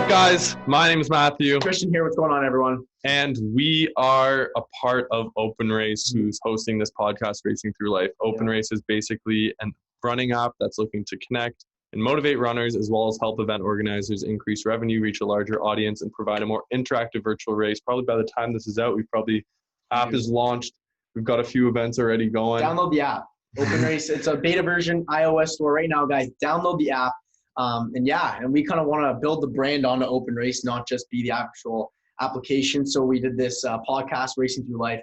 up, guys? My name is Matthew. Christian here. What's going on, everyone? And we are a part of OpenRace, who's hosting this podcast, Racing Through Life. OpenRace is basically a running app that's looking to connect and motivate runners, as well as help event organizers increase revenue, reach a larger audience, and provide a more interactive virtual race. Probably by the time this is out, app is launched. We've got a few events already going. Download the app. OpenRace. It's a beta version, iOS store right now, guys. Download the app. And we kind of want to build the brand onto OpenRace, not just be the actual application. So we did this podcast, Racing Through Life,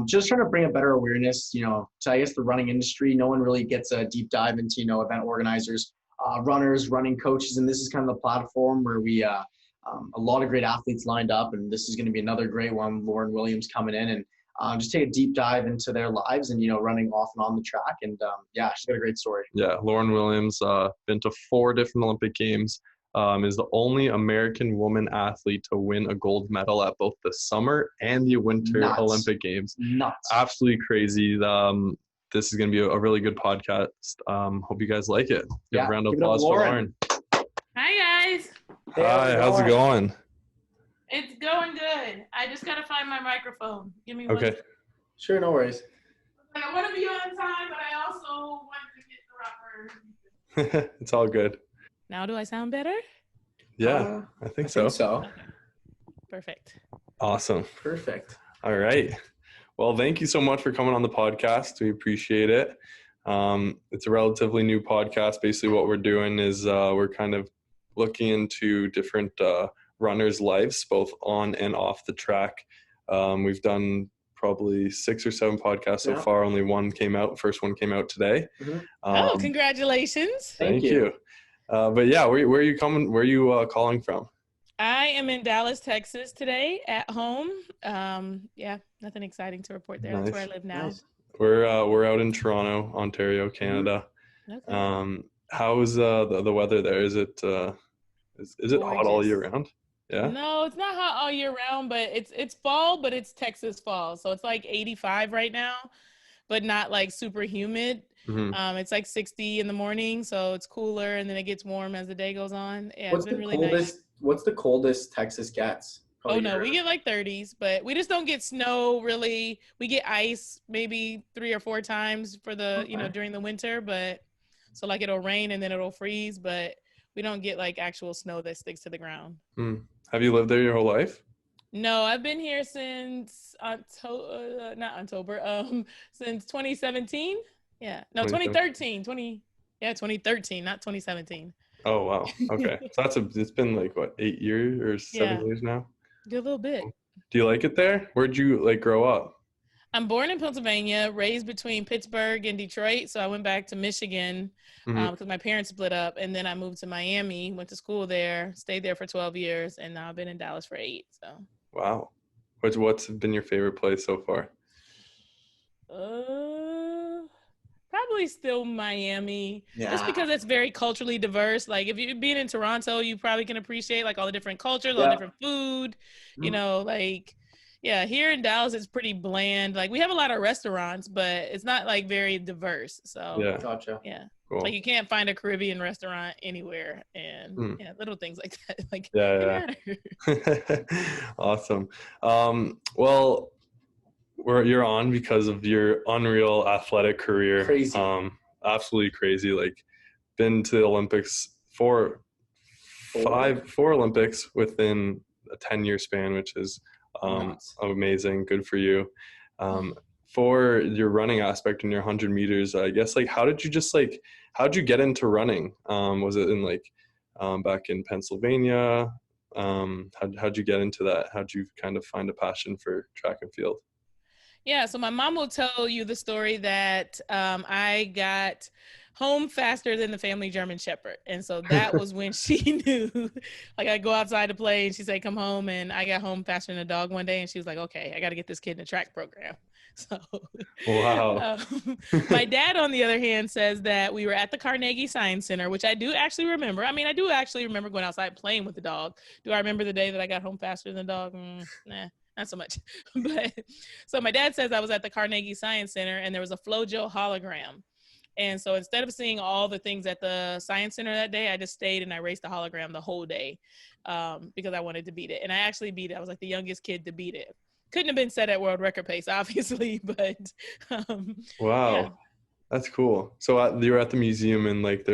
just trying to bring a better awareness, to, I guess, the running industry. No one really gets a deep dive into, event organizers, runners, running coaches. And this is kind of the platform where we, a lot of great athletes lined up. And this is going to be another great one, Lauryn Williams coming in and just take a deep dive into their lives and, running off and on the track. And she's got a great story. Yeah, Lauryn Williams, been to 4 different Olympic Games, is the only American woman athlete to win a gold medal at both the summer and the winter Olympic Games. Nuts. Absolutely crazy. This is going to be a really good podcast. Hope you guys like it. Give a round of applause for Lauren. Hi, guys. Hey, Hi, how's it going? It's going good. I just got to find my microphone. Give me Okay. one. Sure, no worries. I want to be on time, but I also want to get the rubber. It's all good. Now do I sound better? Yeah, I think so. Okay. Perfect. Awesome. Perfect. All right. Well, thank you so much for coming on the podcast. We appreciate it. It's a relatively new podcast. Basically what we're doing is we're kind of looking into different runners' lives, both on and off the track. We've done probably 6 or 7 podcasts so far. Only one came out. First one came out today. Mm-hmm. Congratulations. Thank you. But yeah, where are you coming? Where are you calling from? I am in Dallas, Texas today at home. Nothing exciting to report there. Nice. That's where I live now. Nice. We're out in Toronto, Ontario, Canada. Okay. How is the weather there? Is it hot all year round? Yeah. No, it's not hot all year round, but it's fall, but it's Texas fall. So it's like 85 right now, but not like super humid. Mm-hmm. It's like 60 in the morning, so it's cooler, and then it gets warm as the day goes on. Yeah, What's it's been the really coldest? nice. What's the coldest Texas gets? Oh no, we get like 30s, but we just don't get snow really. We get ice maybe 3 or 4 times for the during the winter, but so like it'll rain and then it'll freeze, but we don't get like actual snow that sticks to the ground. Have you lived there your whole life? No, I've been here since since 2017. Yeah, no, 2013. 2013, not 2017. Oh wow. Okay, so it's been like what, 8 years or 7 years now? A little bit. Do you like it there? Where'd you grow up? I'm born in Pennsylvania, raised between Pittsburgh and Detroit. So I went back to Michigan because my parents split up. And then I moved to Miami, went to school there, stayed there for 12 years. And now I've been in Dallas for 8. So. Wow. What's been your favorite place so far? Probably still Miami. Yeah. Just because it's very culturally diverse. Like if you're being in Toronto, you probably can appreciate like all the different cultures, all the different food, here in Dallas, it's pretty bland. Like we have a lot of restaurants, but it's not like very diverse. So yeah, gotcha. Yeah, cool. Like you can't find a Caribbean restaurant anywhere, and little things like that. Like Awesome. Well, you're on because of your unreal athletic career. Crazy. Absolutely crazy. Like been to the Olympics four Olympics within a 10-year span, which is amazing. Good for you. For your running aspect in your 100 meters, I guess, like, how'd you get into running? Was it in back in Pennsylvania? How'd you get into that? How'd you kind of find a passion for track and field? Yeah, so my mom will tell you the story that I got home faster than the family German Shepherd. And so that was when she knew, like I go outside to play and she said, come home. And I got home faster than a dog one day. And she was like, okay, I got to get this kid in a track program. So wow. My dad, on the other hand, says that we were at the Carnegie Science Center, which I do actually remember. I mean, I do actually remember going outside playing with the dog. Do I remember the day that I got home faster than the dog? Nah. Not so much. But so my dad says I was at the Carnegie Science Center and there was a FloJo hologram And so instead of seeing all the things at the Science Center that day, I just stayed and I raced the hologram the whole day because I wanted to beat it. And I actually beat it. I was like the youngest kid to beat it. Couldn't have been set at world record pace, obviously, but Wow. yeah. That's cool. So you're at the museum and like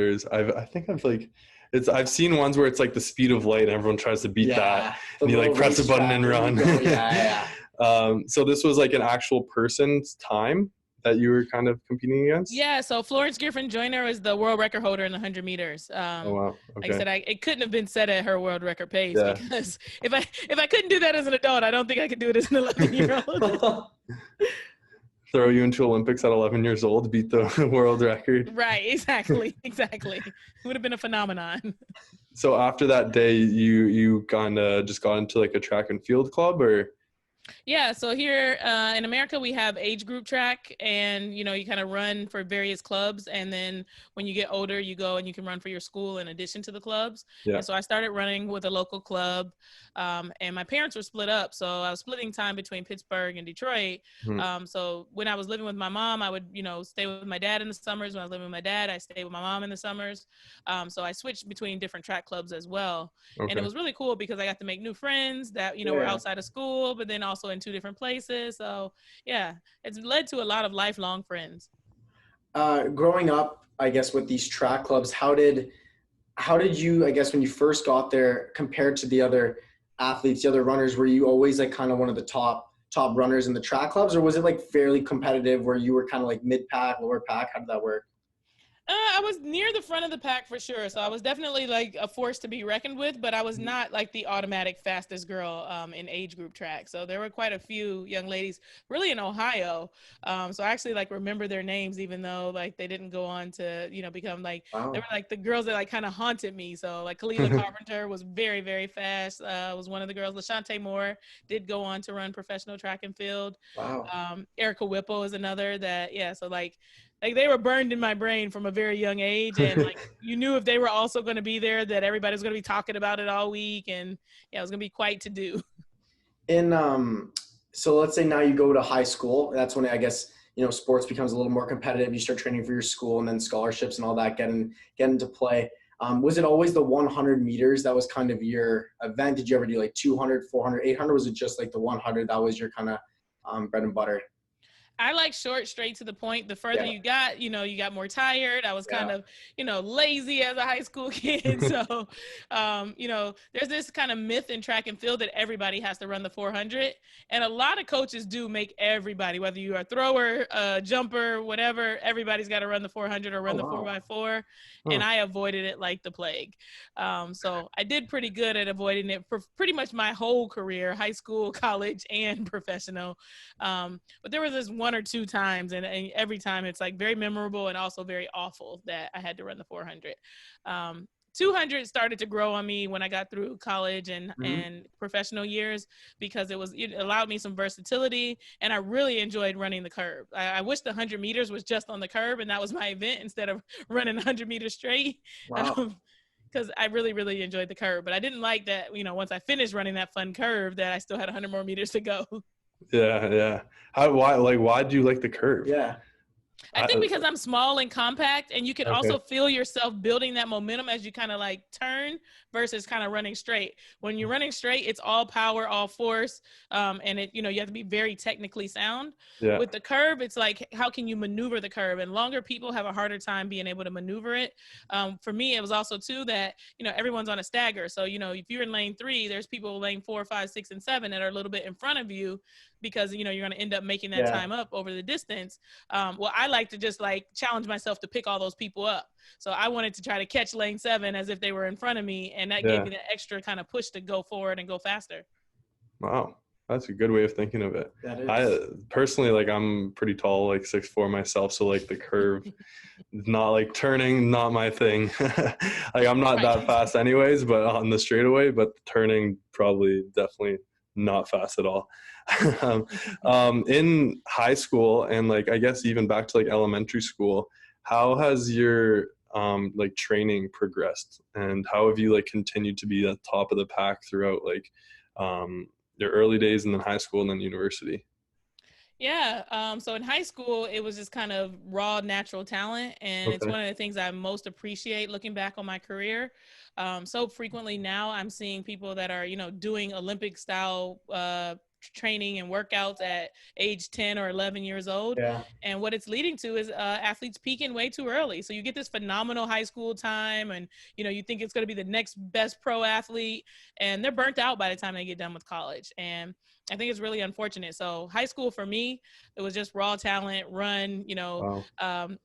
I've seen ones where it's like the speed of light and everyone tries to beat that. And you like press a button and run. So this was like an actual person's time that you were kind of competing against? Yeah, so Florence Griffin Joyner is the world record holder in the 100 meters. Oh wow! Okay. Like I said, it couldn't have been set at her world record pace because if I couldn't do that as an adult, I don't think I could do it as an 11-year-old. Throw you into Olympics at 11 years old, beat the world record. Right, exactly. It would have been a phenomenon. So after that day, you kind of just got into like a track and field club, or? Yeah, so here in America, we have age group track, and you kind of run for various clubs, and then when you get older, you go and you can run for your school in addition to the clubs. Yeah. And so I started running with a local club, and my parents were split up, so I was splitting time between Pittsburgh and Detroit. Mm-hmm. So when I was living with my mom, I would stay with my dad in the summers. When I was living with my dad, I stayed with my mom in the summers. So I switched between different track clubs as well. Okay. And it was really cool because I got to make new friends that were outside of school, but then also in 2 different places. So yeah, it's led to a lot of lifelong friends. Growing up, I guess, with these track clubs, how did you, I guess, when you first got there, compared to the other athletes, the other runners, were you always like kind of one of the top runners in the track clubs, or was it like fairly competitive where you were kind of like mid pack, lower pack? How did that work? I was near the front of the pack for sure. So I was definitely like a force to be reckoned with, but I was not like the automatic fastest girl in age group track. So there were quite a few young ladies really in Ohio. So I actually like remember their names, even though like they didn't go on to, become like, wow. They were like the girls that like kind of haunted me. So like Kalila Carpenter was very, very fast. Was one of the girls. LaShante Moore did go on to run professional track and field. Wow. Erica Whipple is another that, so like they were burned in my brain from a very young age, and like you knew if they were also going to be there that everybody was going to be talking about it all week, and it was going to be quite to do. And so let's say now you go to high school. That's when I guess sports becomes a little more competitive. You start training for your school, and then scholarships and all that get into play. Was it always the 100 meters that was kind of your event? Did you ever do like 200, 400, 800? Was it just like the 100 that was your kind of bread and butter? I like short, straight to the point. The further you got, you got more tired. I was kind of, lazy as a high school kid. So, there's this kind of myth in track and field that everybody has to run the 400. And a lot of coaches do make everybody, whether you are a thrower, jumper, whatever, everybody's got to run the 400 or run the 4x4. And I avoided it like the plague. So I did pretty good at avoiding it for pretty much my whole career, high school, college, and professional. But there was this 1 or 2 times, and every time it's like very memorable and also very awful that I had to run the 400. 200 started to grow on me when I got through college and professional years because it allowed me some versatility, and I really enjoyed running the curve. I wish the 100 meters was just on the curve and that was my event instead of running 100 meters straight. Wow. Because I really, really enjoyed the curve, but I didn't like that, once I finished running that fun curve that I still had 100 more meters to go. Yeah. Why do you like the curve? Yeah. I think because I'm small and compact, and you can also feel yourself building that momentum as you kind of like turn versus kind of running straight. When you're running straight, it's all power, all force, and it you have to be very technically sound. Yeah. With the curve, it's like how can you maneuver the curve? And longer people have a harder time being able to maneuver it. For me, it was also too that everyone's on a stagger. So if you're in lane 3, there's people in lane 4, 5, 6, and 7 that are a little bit in front of you because you're going to end up making that time up over the distance. Well, I like to just like challenge myself to pick all those people up. So I wanted to try to catch lane 7 as if they were in front of me, and that gave me that extra kind of push to go forward and go faster. Wow. That's a good way of thinking of it. I personally, like, I'm pretty tall, like 6'4" myself. So like the curve, not like turning, not my thing. Like I'm not that fast anyways, but on the straightaway, but turning definitely not fast at all. In high school and like, I guess even back to like elementary school, how has your like training progressed, and how have you like continued to be at the top of the pack throughout like your early days and then high school and then university? Yeah. So in high school, it was just kind of raw, natural talent. And it's Okay. one of the things I most appreciate looking back on my career. So frequently now I'm seeing people that are, doing Olympic style training and workouts at age 10 or 11 years old. Yeah. And what it's leading to is athletes peaking way too early. So you get this phenomenal high school time and, you think it's going to be the next best pro athlete, and they're burnt out by the time they get done with college. And I think it's really unfortunate. So high school for me, it was just raw talent, run, Wow.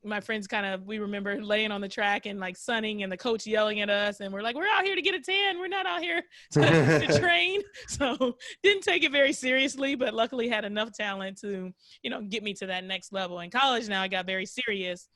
my friends we remember laying on the track and like sunning and the coach yelling at us. And we're like, we're out here to get a tan. We're not out here to train. So didn't take it very seriously, but luckily had enough talent to, get me to that next level. In college now I got very serious,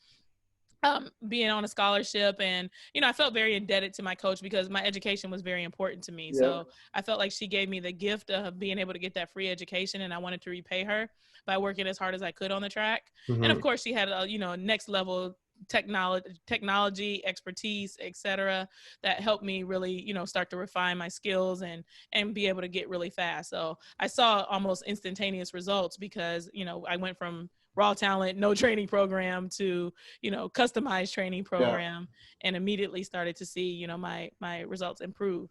being on a scholarship, and I felt very indebted to my coach because my education was very important to me. Yeah. So I felt like she gave me the gift of being able to get that free education, and I wanted to repay her by working as hard as I could on the track. And of course she had a next level technology expertise, etc., that helped me really start to refine my skills and be able to get really fast. So I saw almost instantaneous results because I went from raw talent, no training program, to customized training program, and immediately started to see my results improve.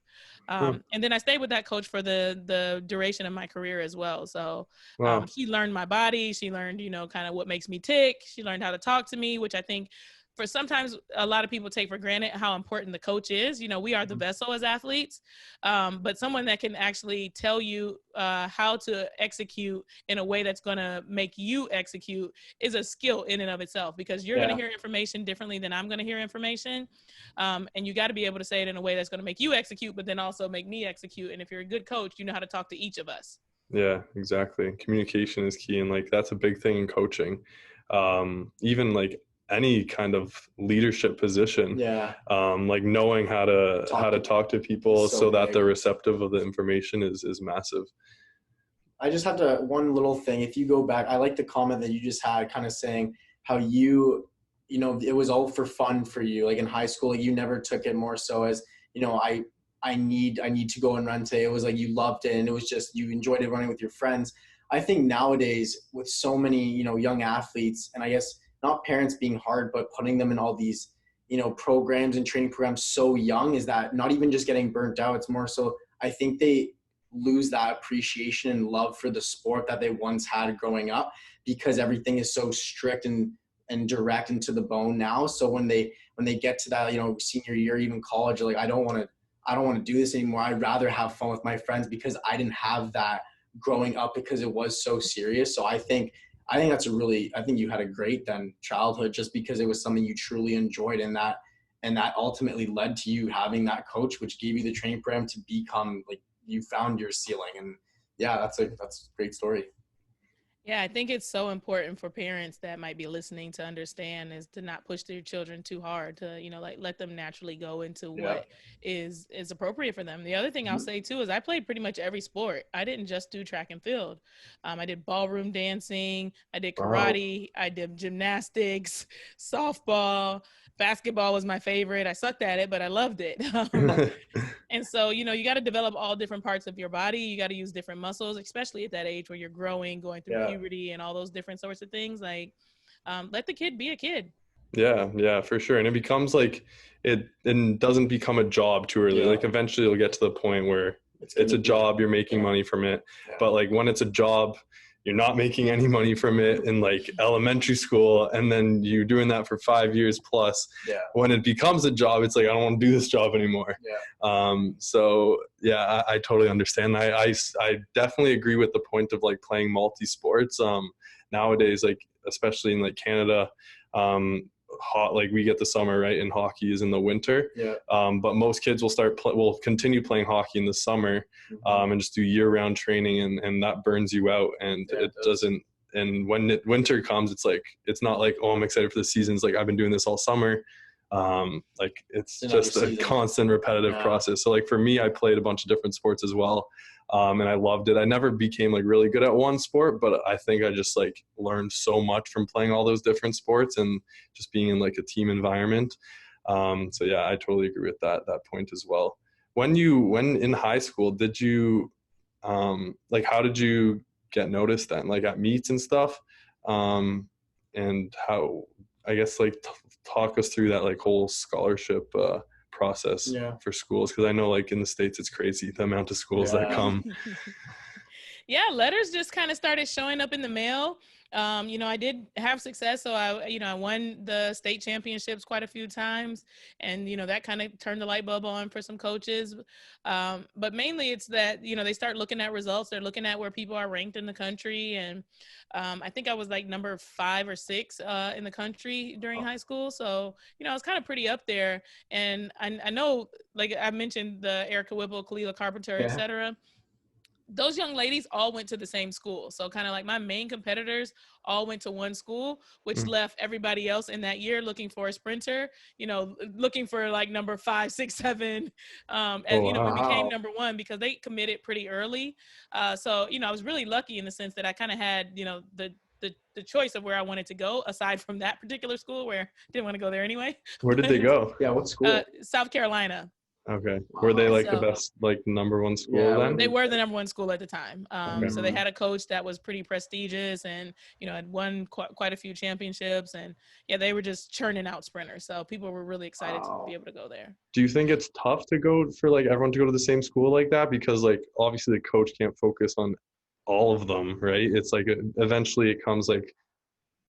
And then I stayed with that coach for the duration of my career as well. So Wow. she learned my body, she learned kind of what makes me tick, she learned how to talk to me, which I think for sometimes a lot of people take for granted how important the coach is. We are the vessel as athletes, but someone that can actually tell you how to execute in a way that's going to make you execute is a skill in and of itself, because you're going to hear information differently than I'm going to hear information. And you got to be able to say it in a way that's going to make you execute, but then also make me execute. And if you're a good coach, you know how to talk to each of us. Yeah, exactly. Communication is key. And like, that's a big thing in coaching. Even like any kind of leadership position, like knowing how to talk to people so that they're receptive of the information is massive. I just have one little thing. If you go back, I like the comment that you just had, kind of saying how it was all for fun for you. Like in high school, like you never took it more so as, I need to go and run today. It was like you loved it, and it was just, you enjoyed it running with your friends. I think nowadays with so many, young athletes, and I guess not parents being hard, but putting them in all these, programs and training programs so young, is that not even just getting burnt out. It's more so I think they lose that appreciation and love for the sport that they once had growing up, because everything is so strict and direct and to the bone now. So when they get to that, senior year, even college, like, I don't want to do this anymore. I'd rather have fun with my friends, because I didn't have that growing up because it was so serious. So I think that's I think you had a great childhood, just because it was something you truly enjoyed, and that ultimately led to you having that coach, which gave you the training program to become, like, you found your ceiling. And yeah, that's a great story. Yeah, I think it's so important for parents that might be listening to understand is to not push their children too hard, to, like, let them naturally go into what is appropriate for them. The other thing I'll say too is I played pretty much every sport. I didn't just do track and field. I did ballroom dancing, I did karate, I did gymnastics, softball, basketball was my favorite. I sucked at it, but I loved it. And so, you got to develop all different parts of your body. You got to use different muscles, especially at that age where you're growing, going through puberty and all those different sorts of things. Like, let the kid be a kid. Yeah, for sure. And it becomes like, it doesn't become a job too early. Like eventually you'll get to the point where it's a job, you're making money from it. But like when it's a job, you're not making any money from it in like elementary school, and then you're doing that for 5 years plus. When it becomes a job, it's like, I don't want to do this job anymore. So yeah, I totally understand. I definitely agree with the point of like playing multi-sports. Nowadays, like especially in like Canada, like we get the summer, right, and hockey is in the winter. But most kids will continue playing hockey in the summer, and just do year-round training, and that burns you out, and it doesn't. And when winter comes, it's like, it's not like, oh, I'm excited for the season. It's like, I've been doing this all summer. Like it's just a constant repetitive process. So like for me, I played a bunch of different sports as well. And I loved it. I never became like really good at one sport, but I think I just like learned so much from playing all those different sports and just being in like a team environment. So yeah, I totally agree with that point as well. When in high school, did you, like, how did you get noticed then, like at meets and stuff? And how, I guess, like talk us through that like whole scholarship process for schools, because I know like in the States it's crazy the amount of schools that come. Yeah, letters just kind of started showing up in the mail. I did have success. So I won the state championships quite a few times, and, that kind of turned the light bulb on for some coaches. But mainly it's that, they start looking at results. They're looking at where people are ranked in the country. And I think I was like number 5 or 6 in the country during high school. So, I was kind of pretty up there. And I know, like I mentioned, the Erica Whipple, Kalila Carpenter, et cetera. Those young ladies all went to the same school. So kind of like my main competitors all went to one school, which left everybody else in that year looking for a sprinter, looking for like number 5, 6, 7. We became number 1 because they committed pretty early. So, I was really lucky in the sense that I kind of had, the choice of where I wanted to go, aside from that particular school where I didn't want to go there anyway. Where did they go? Yeah, what school? South Carolina. Okay. Were they like the best, like number 1 school then? They were the number 1 school at the time. So they had a coach that was pretty prestigious and, had won quite a few championships. And they were just churning out sprinters. So people were really excited to be able to go there. Do you think it's tough to go for like everyone to go to the same school like that? Because like obviously the coach can't focus on all of them, right? It's like eventually it comes like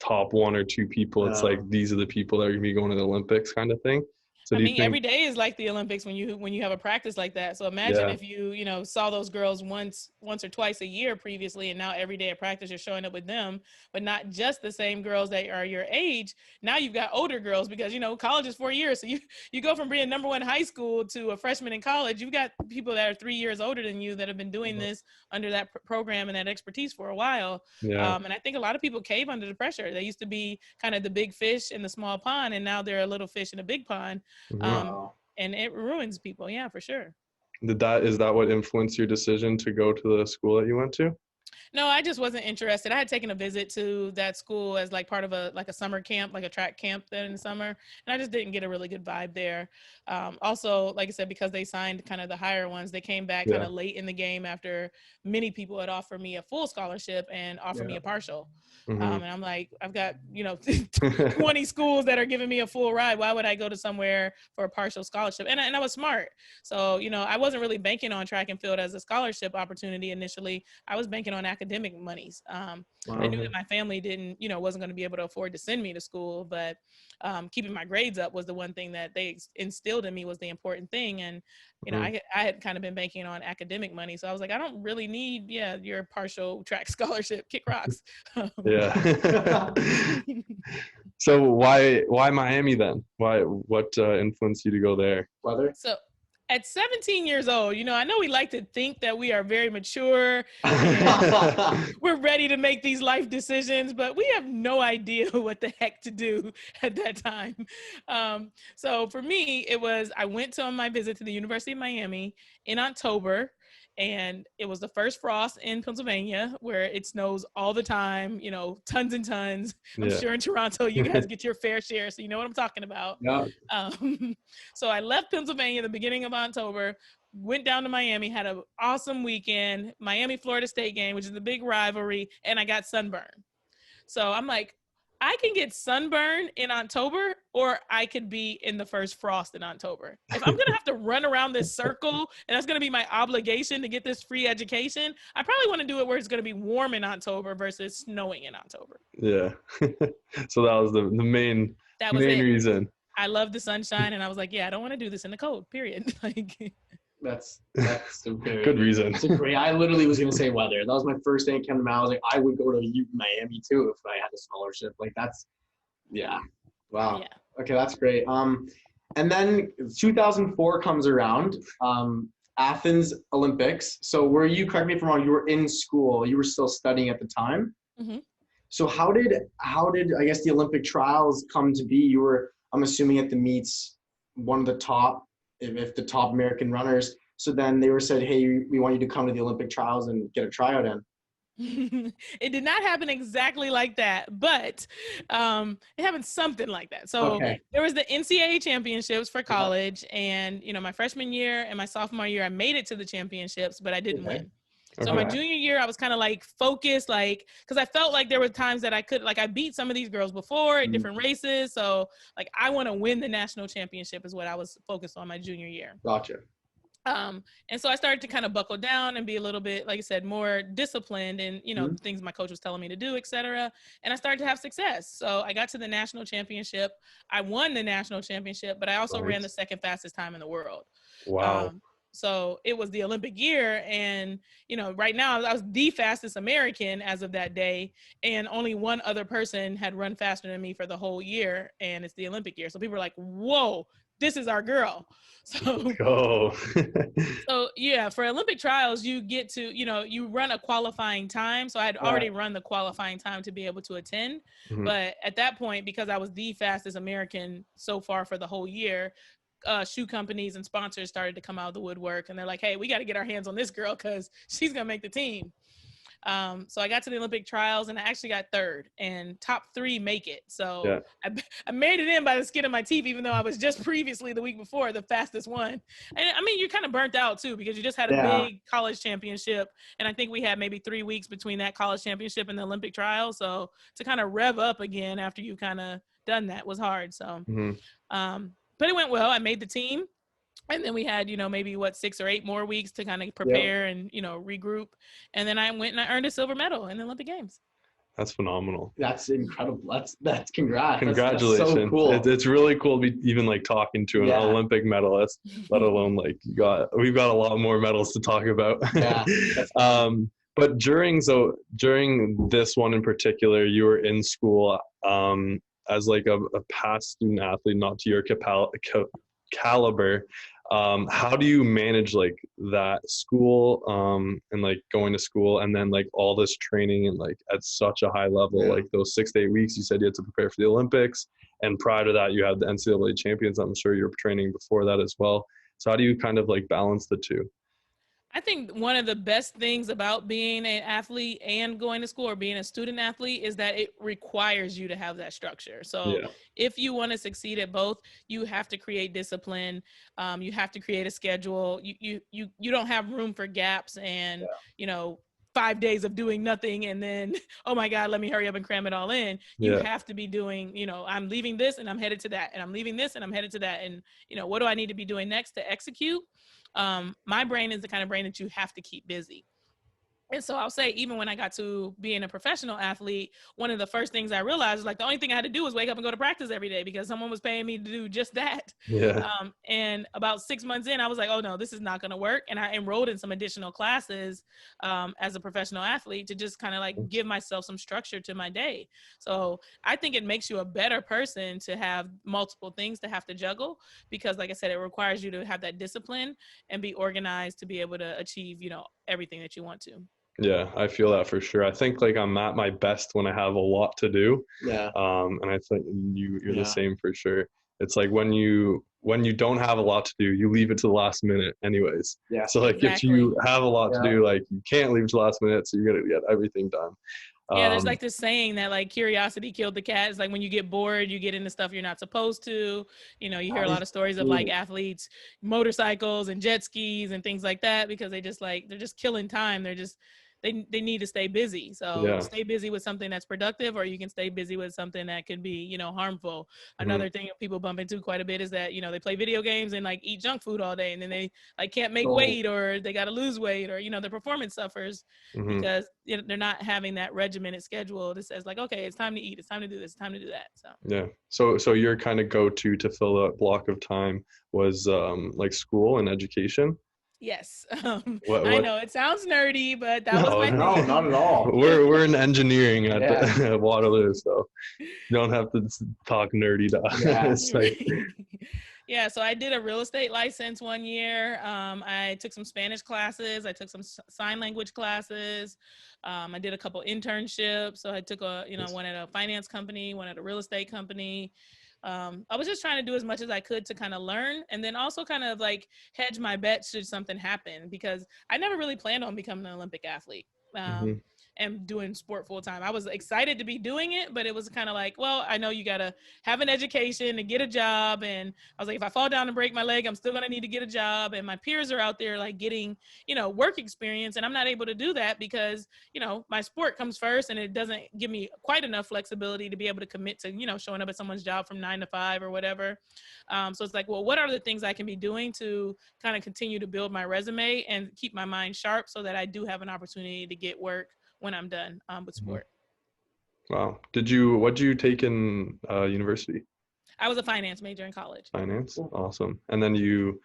top 1 or 2 people. It's like these are the people that are gonna be going to the Olympics kind of thing. So every day is like the Olympics when you have a practice like that. So imagine if you saw those girls once or twice a year previously, and now every day at practice you're showing up with them, but not just the same girls that are your age. Now you've got older girls because college is 4 years. So you go from being number 1 high school to a freshman in college. You've got people that are 3 years older than you that have been doing this under that program and that expertise for a while. And I think a lot of people cave under the pressure. They used to be kind of the big fish in the small pond, and now they're a little fish in a big pond. And it ruins people. Yeah, for sure. Is that what influenced your decision to go to the school that you went to? No, I just wasn't interested. I had taken a visit to that school as like part of a summer camp, like a track camp then in the summer. And I just didn't get a really good vibe there. Also, like I said, because they signed kind of the higher ones, they came back kind of late in the game after many people had offered me a full scholarship and offered me a partial. And I'm like, I've got, 20 schools that are giving me a full ride. Why would I go to somewhere for a partial scholarship? And I was smart. So, I wasn't really banking on track and field as a scholarship opportunity initially. I was banking on academic monies. I knew that my family wasn't going to be able to afford to send me to school, but keeping my grades up was the one thing that they instilled in me was the important thing. And, I had kind of been banking on academic money. So I was like, I don't really need, your partial track scholarship, kick rocks. So why Miami then? What influenced you to go there? Weather? So at 17 years old, I know we like to think that we are very mature. We're ready to make these life decisions, but we have no idea what the heck to do at that time. So for me, I went on my visit to the University of Miami in October. And it was the first frost in Pennsylvania where it snows all the time, tons and tons. I'm sure in Toronto, you guys get your fair share. So you know what I'm talking about. Yeah. So I left Pennsylvania the beginning of October, went down to Miami, had an awesome weekend, Miami, Florida State game, which is the big rivalry. And I got sunburned. So I'm like, I can get sunburned in October, or I could be in the first frost in October. If I'm going to have to run around this circle and that's going to be my obligation to get this free education, I probably want to do it where it's going to be warm in October versus snowing in October. Yeah. So that was the main reason. I love the sunshine, and I was like, I don't want to do this in the cold, period. That's a very good reason. It's a great. I literally was gonna say weather. That was my first thing that came to mind. I was like, I would go to Miami too if I had a scholarship. Like that's, wow. Yeah. Okay, that's great. And then 2004 comes around. Athens Olympics. So were you? Correct me if I'm wrong. You were in school. You were still studying at the time. Mm-hmm. So how did I guess the Olympic trials come to be? You were, I'm assuming, at the meets, one of the top. If the top American runners, so then they were said, hey, we want you to come to the Olympic trials and get a tryout in. It did not happen exactly like that, but it happened something like that. So there was the NCAA championships for college, and my freshman year and my sophomore year, I made it to the championships, but I didn't win. So my junior year, I was kind of like focused, like, because I felt like there were times that I could, like, I beat some of these girls before at different races. So like, I want to win the national championship is what I was focused on my junior year. Gotcha. And so I started to kind of buckle down and be a little bit, like I said, more disciplined in, you know, things my coach was telling me to do, et cetera. And I started to have success. So I got to the national championship. I won the national championship, but I also ran the second fastest time in the world. Wow. So it was the Olympic year. And, you know, right now I was the fastest American as of that day. And only one other person had run faster than me for the whole year. And it's the Olympic year. So people were like, whoa, this is our girl. So, so yeah, for Olympic trials, you get to, you know, you run a qualifying time. So I had already run the qualifying time to be able to attend. But at that point, because I was the fastest American so far for the whole year, shoe companies and sponsors started to come out of the woodwork, and they're like, hey, we got to get our hands on this girl because she's going to make the team. So I got to the Olympic trials and I actually got third, and top 3 make it. So I made it in by the skin of my teeth, even though I was just previously the week before the fastest one. And I mean, you're kind of burnt out too, because you just had a big college championship. And I think we had maybe 3 weeks between that college championship and the Olympic trials. So to kind of rev up again after you kind of done that was hard. So, but it went well. I made the team. And then we had, you know, maybe 6 or 8 more weeks to kind of prepare and, you know, regroup. And then I went and I earned a silver medal in the Olympic Games. That's phenomenal. That's incredible. That's congrats. Congratulations. That's so cool. It's really cool to be even like talking to an Olympic medalist, let alone like we've got a lot more medals to talk about. But during this one in particular, you were in school as like a past student athlete, not to your caliber. How do you manage like that school and like going to school and then like all this training and like at such a high level, like those 6 to 8 weeks you said you had to prepare for the Olympics, and prior to that you had the NCAA champions. I'm sure you were training before that as well. So how do you kind of like balance the two? I think one of the best things about being an athlete and going to school or being a student athlete is that it requires you to have that structure. So if you want to succeed at both, you have to create discipline. You have to create a schedule. You don't have room for gaps and, you know, 5 days of doing nothing and then, oh my God, let me hurry up and cram it all in. You have to be doing, you know, I'm leaving this and I'm headed to that, and I'm leaving this and I'm headed to that. And, you know, what do I need to be doing next to execute? My brain is the kind of brain that you have to keep busy. And so I'll say, even when I got to being a professional athlete, one of the first things I realized was like the only thing I had to do was wake up and go to practice every day because someone was paying me to do just that. And about 6 months in, I was like, oh no, this is not going to work. And I enrolled in some additional classes as a professional athlete to just kind of like give myself some structure to my day. So I think it makes you a better person to have multiple things to have to juggle, because like I said, it requires you to have that discipline and be organized to be able to achieve, you know, everything that you want to. Yeah, I feel that for sure. I think like I'm at my best when I have a lot to do. And I think you're the same for sure. It's like when you don't have a lot to do, you leave it to the last minute anyways. So like if you have a lot to do, like you can't leave it to the last minute, so you're gonna get everything done. There's like this saying that like curiosity killed the cat. It's like when you get bored, you get into stuff you're not supposed to. You know, you hear a lot of stories of like athletes, motorcycles and jet skis and things like that, because they're just killing time. They're just they need to stay busy. So stay busy with something that's productive, or you can stay busy with something that could be, you know, harmful. Another thing that people bump into quite a bit is that, you know, they play video games and like eat junk food all day, and then they like can't make weight, or they got to lose weight, or, you know, their performance suffers because they're not having that regimented schedule that says like, okay, it's time to eat, it's time to do this, it's time to do that. So your kind of go-to to fill that block of time was like school and education? Yes. I know it sounds nerdy, but that was my thing. No, not at all. We're in engineering at Waterloo, so you don't have to talk nerdy to us. So I did a real estate license 1 year. I took some Spanish classes. I took some sign language classes. I did a couple internships. So I took one at a finance company, one at a real estate company. I was just trying to do as much as I could to kind of learn, and then also kind of like hedge my bets should something happen, because I never really planned on becoming an Olympic athlete. am doing sport full time. I was excited to be doing it, but it was kind of like, well, I know you got to have an education and get a job. And I was like, if I fall down and break my leg, I'm still going to need to get a job. And my peers are out there like getting, work experience. And I'm not able to do that because, my sport comes first and it doesn't give me quite enough flexibility to be able to commit to, showing up at someone's job from 9 to 5 or whatever. So it's like, well, what are the things I can be doing to kind of continue to build my resume and keep my mind sharp so that I do have an opportunity to get work when I'm done with sport. Wow. What did you take in university? I was a finance major in college. Finance? Awesome. And then you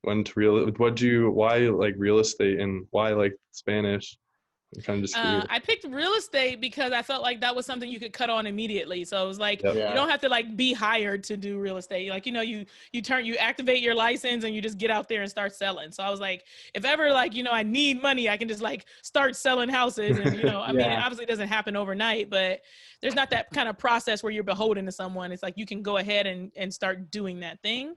went to why like real estate and why like Spanish? I'm kind of just curious. I picked real estate because I felt like that was something you could cut on immediately. So it was like, Yep. You don't have to like be hired to do real estate. Like, you activate your license and you just get out there and start selling. So I was like, if ever like, I need money, I can just like start selling houses. And, I mean, it obviously doesn't happen overnight, but there's not that kind of process where you're beholden to someone. It's like, you can go ahead and start doing that thing.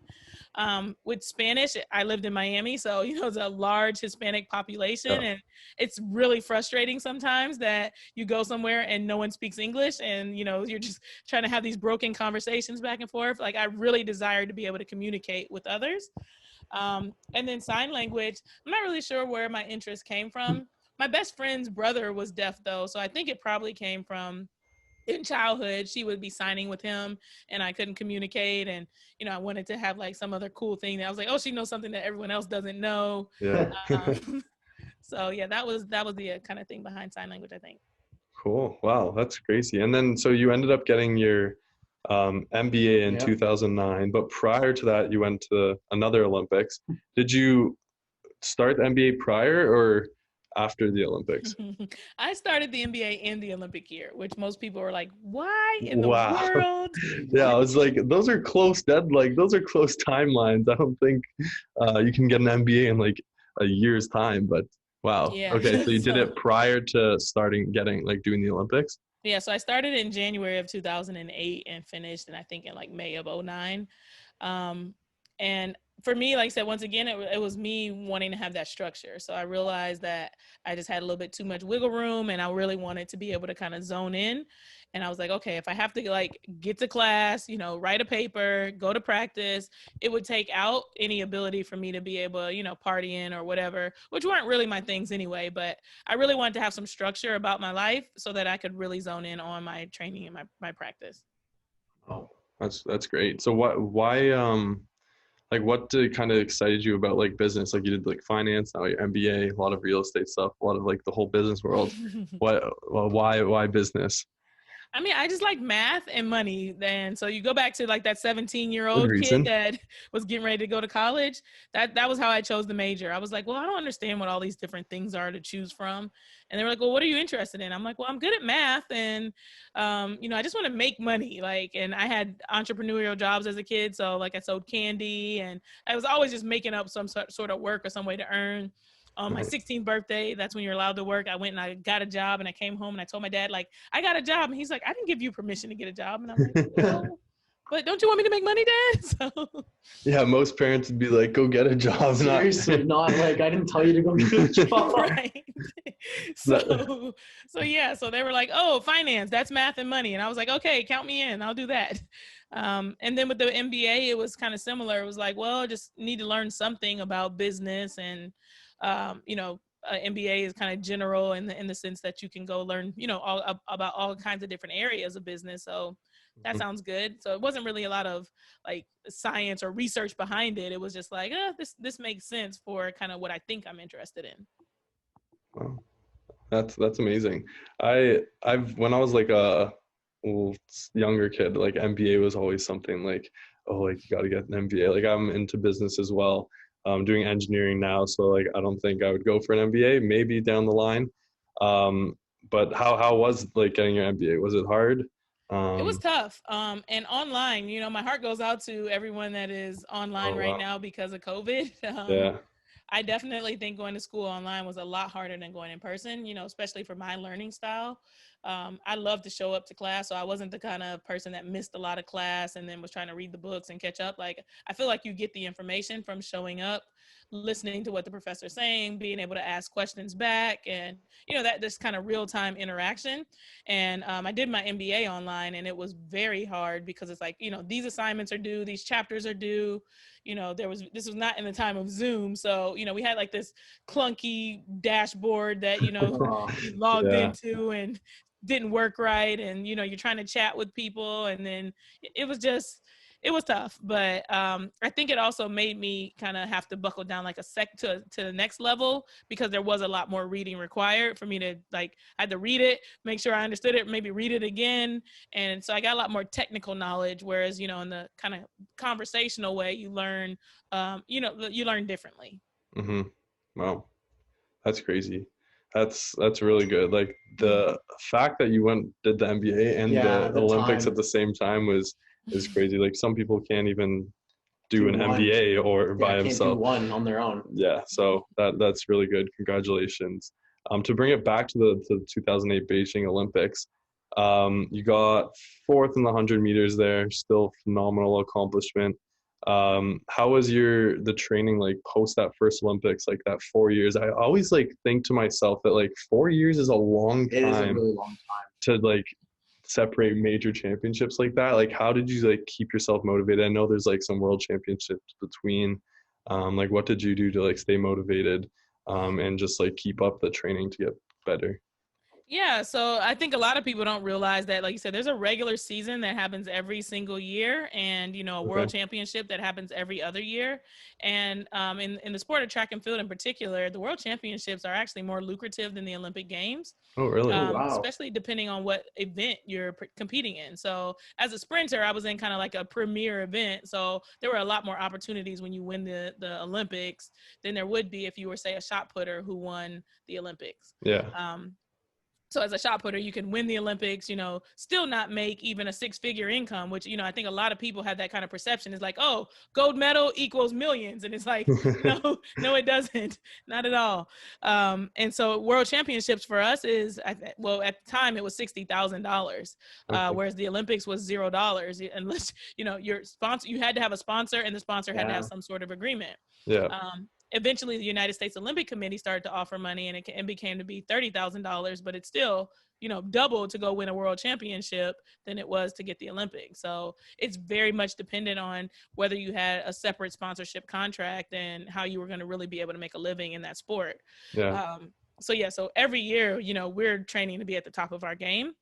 With Spanish, I lived in Miami. So, it's a large Hispanic population and it's really frustrating sometimes that you go somewhere and no one speaks English and, you're just trying to have these broken conversations back and forth. Like I really desired to be able to communicate with others. And then sign language, I'm not really sure where my interest came from. My best friend's brother was deaf though. So I think it probably came from in childhood. She would be signing with him and I couldn't communicate. And, I wanted to have like some other cool thing that I was like, oh, she knows something that everyone else doesn't know. Yeah. So yeah, that was the kind of thing behind sign language, I think. Cool. Wow. That's crazy. And then, so you ended up getting your MBA in 2009, but prior to that, you went to another Olympics. Did you start the MBA prior or after the Olympics? I started the MBA in the Olympic year, which most people were like, why in the world? Yeah, I was like, those are close timelines. I don't think you can get an MBA in like a year's time, but wow. Yeah. Okay, so you did it prior to doing the Olympics? Yeah, so I started in January of 2008 and finished, and I think in like May of 2009. And for me, like I said, once again, it was me wanting to have that structure. So I realized that I just had a little bit too much wiggle room and I really wanted to be able to kind of zone in. And I was like, okay, if I have to like get to class, write a paper, go to practice, it would take out any ability for me to be able, party in or whatever, which weren't really my things anyway. But I really wanted to have some structure about my life so that I could really zone in on my training and my practice. Oh, that's great. So what kind of excited you about like business? Like you did like finance, now your MBA, a lot of real estate stuff, a lot of like the whole business world. Why business? I mean, I just like math and money. And so you go back to like that 17-year-old kid that was getting ready to go to college. That was how I chose the major. I was like, well, I don't understand what all these different things are to choose from. And they were like, well, what are you interested in? I'm like, well, I'm good at math. And, I just want to make money. And I had entrepreneurial jobs as a kid. So like I sold candy and I was always just making up some sort of work or some way to earn. On my 16th birthday, that's when you're allowed to work. I went and I got a job and I came home and I told my dad, like, I got a job. And he's like, I didn't give you permission to get a job. And I'm like, no, but don't you want me to make money, Dad? So yeah, most parents would be like, go get a job. Seriously, not like, I didn't tell you to go get a job. Right. So they were like, oh, finance, that's math and money. And I was like, okay, count me in. I'll do that. And then with the MBA, it was kind of similar. It was like, well, I just need to learn something about business and MBA is kind of general in the sense that you can go learn, about all kinds of different areas of business. So that sounds good. So it wasn't really a lot of like science or research behind it. It was just like, this makes sense for kind of what I think I'm interested in. Wow. That's amazing. When I was like a younger kid, like MBA was always something like, oh, like you got to get an MBA. Like I'm into business as well. I'm doing engineering now, so like I don't think I would go for an MBA, maybe down the line. But how was like getting your MBA? Was it hard? It was tough. And online, my heart goes out to everyone that is online right now because of COVID. Yeah. I definitely think going to school online was a lot harder than going in person, especially for my learning style. I love to show up to class, so I wasn't the kind of person that missed a lot of class and then was trying to read the books and catch up. Like, I feel like you get the information from showing up listening to what the professor's saying, being able to ask questions back, and, you know, that this kind of real-time interaction. And I did my MBA online, and it was very hard because it's like, you know, these assignments are due, these chapters are due. You know, this was not in the time of Zoom. So, you know, we had like this clunky dashboard that, you know, you logged Yeah. into and didn't work right. And, you know, you're trying to chat with people, and then it was tough. But I think it also made me kind of have to buckle down like to the next level, because there was a lot more reading required for me to, like, I had to read it, make sure I understood it, maybe read it again. And so I got a lot more technical knowledge, whereas, you know, in the kind of conversational way, you learn, you know, you learn differently. Mm-hmm. Wow. That's crazy. That's really good. Like the fact that you did the MBA and the Olympics at the same time is crazy. Like some people can't even do an MBA or by can't themselves. Do one on their own. Yeah. So that's really good. Congratulations. To bring it back to the 2008 Beijing Olympics, you got fourth in the 100 meters there. Still phenomenal accomplishment. How was the training like post that first Olympics, like that 4 years? I always like think to myself that like 4 years is a long time. It is a really long time to like separate major championships like that. Like how did you like keep yourself motivated? I know there's like some world championships between. Like what did you do to like stay motivated and just like keep up the training to get better? Yeah, so I think a lot of people don't realize that, like you said, there's a regular season that happens every single year, and, you know, a world championship that happens every other year. And in the sport of track and field in particular, the world championships are actually more lucrative than the Olympic Games. Oh, really? Wow. Especially depending on what event you're competing in. So as a sprinter, I was in kind of like a premier event. So there were a lot more opportunities when you win the Olympics than there would be if you were, say, a shot putter who won the Olympics. Yeah. So as a shot putter, you can win the Olympics, you know, still not make even a six-figure income, which, you know, I think a lot of people have that kind of perception. It's like, oh, gold medal equals millions. And it's like, no, it doesn't. Not at all. And so world championships for us is, well, at the time it was $60,000, whereas the Olympics was $0, unless, you know, your sponsor, you had to have a sponsor, and the sponsor had to have some sort of agreement. Yeah. Eventually the United States Olympic Committee started to offer money, and it became to be $30,000, but it's still, you know, double to go win a world championship than it was to get the Olympics. So it's very much dependent on whether you had a separate sponsorship contract and how you were going to really be able to make a living in that sport. Yeah. So every year, you know, we're training to be at the top of our game.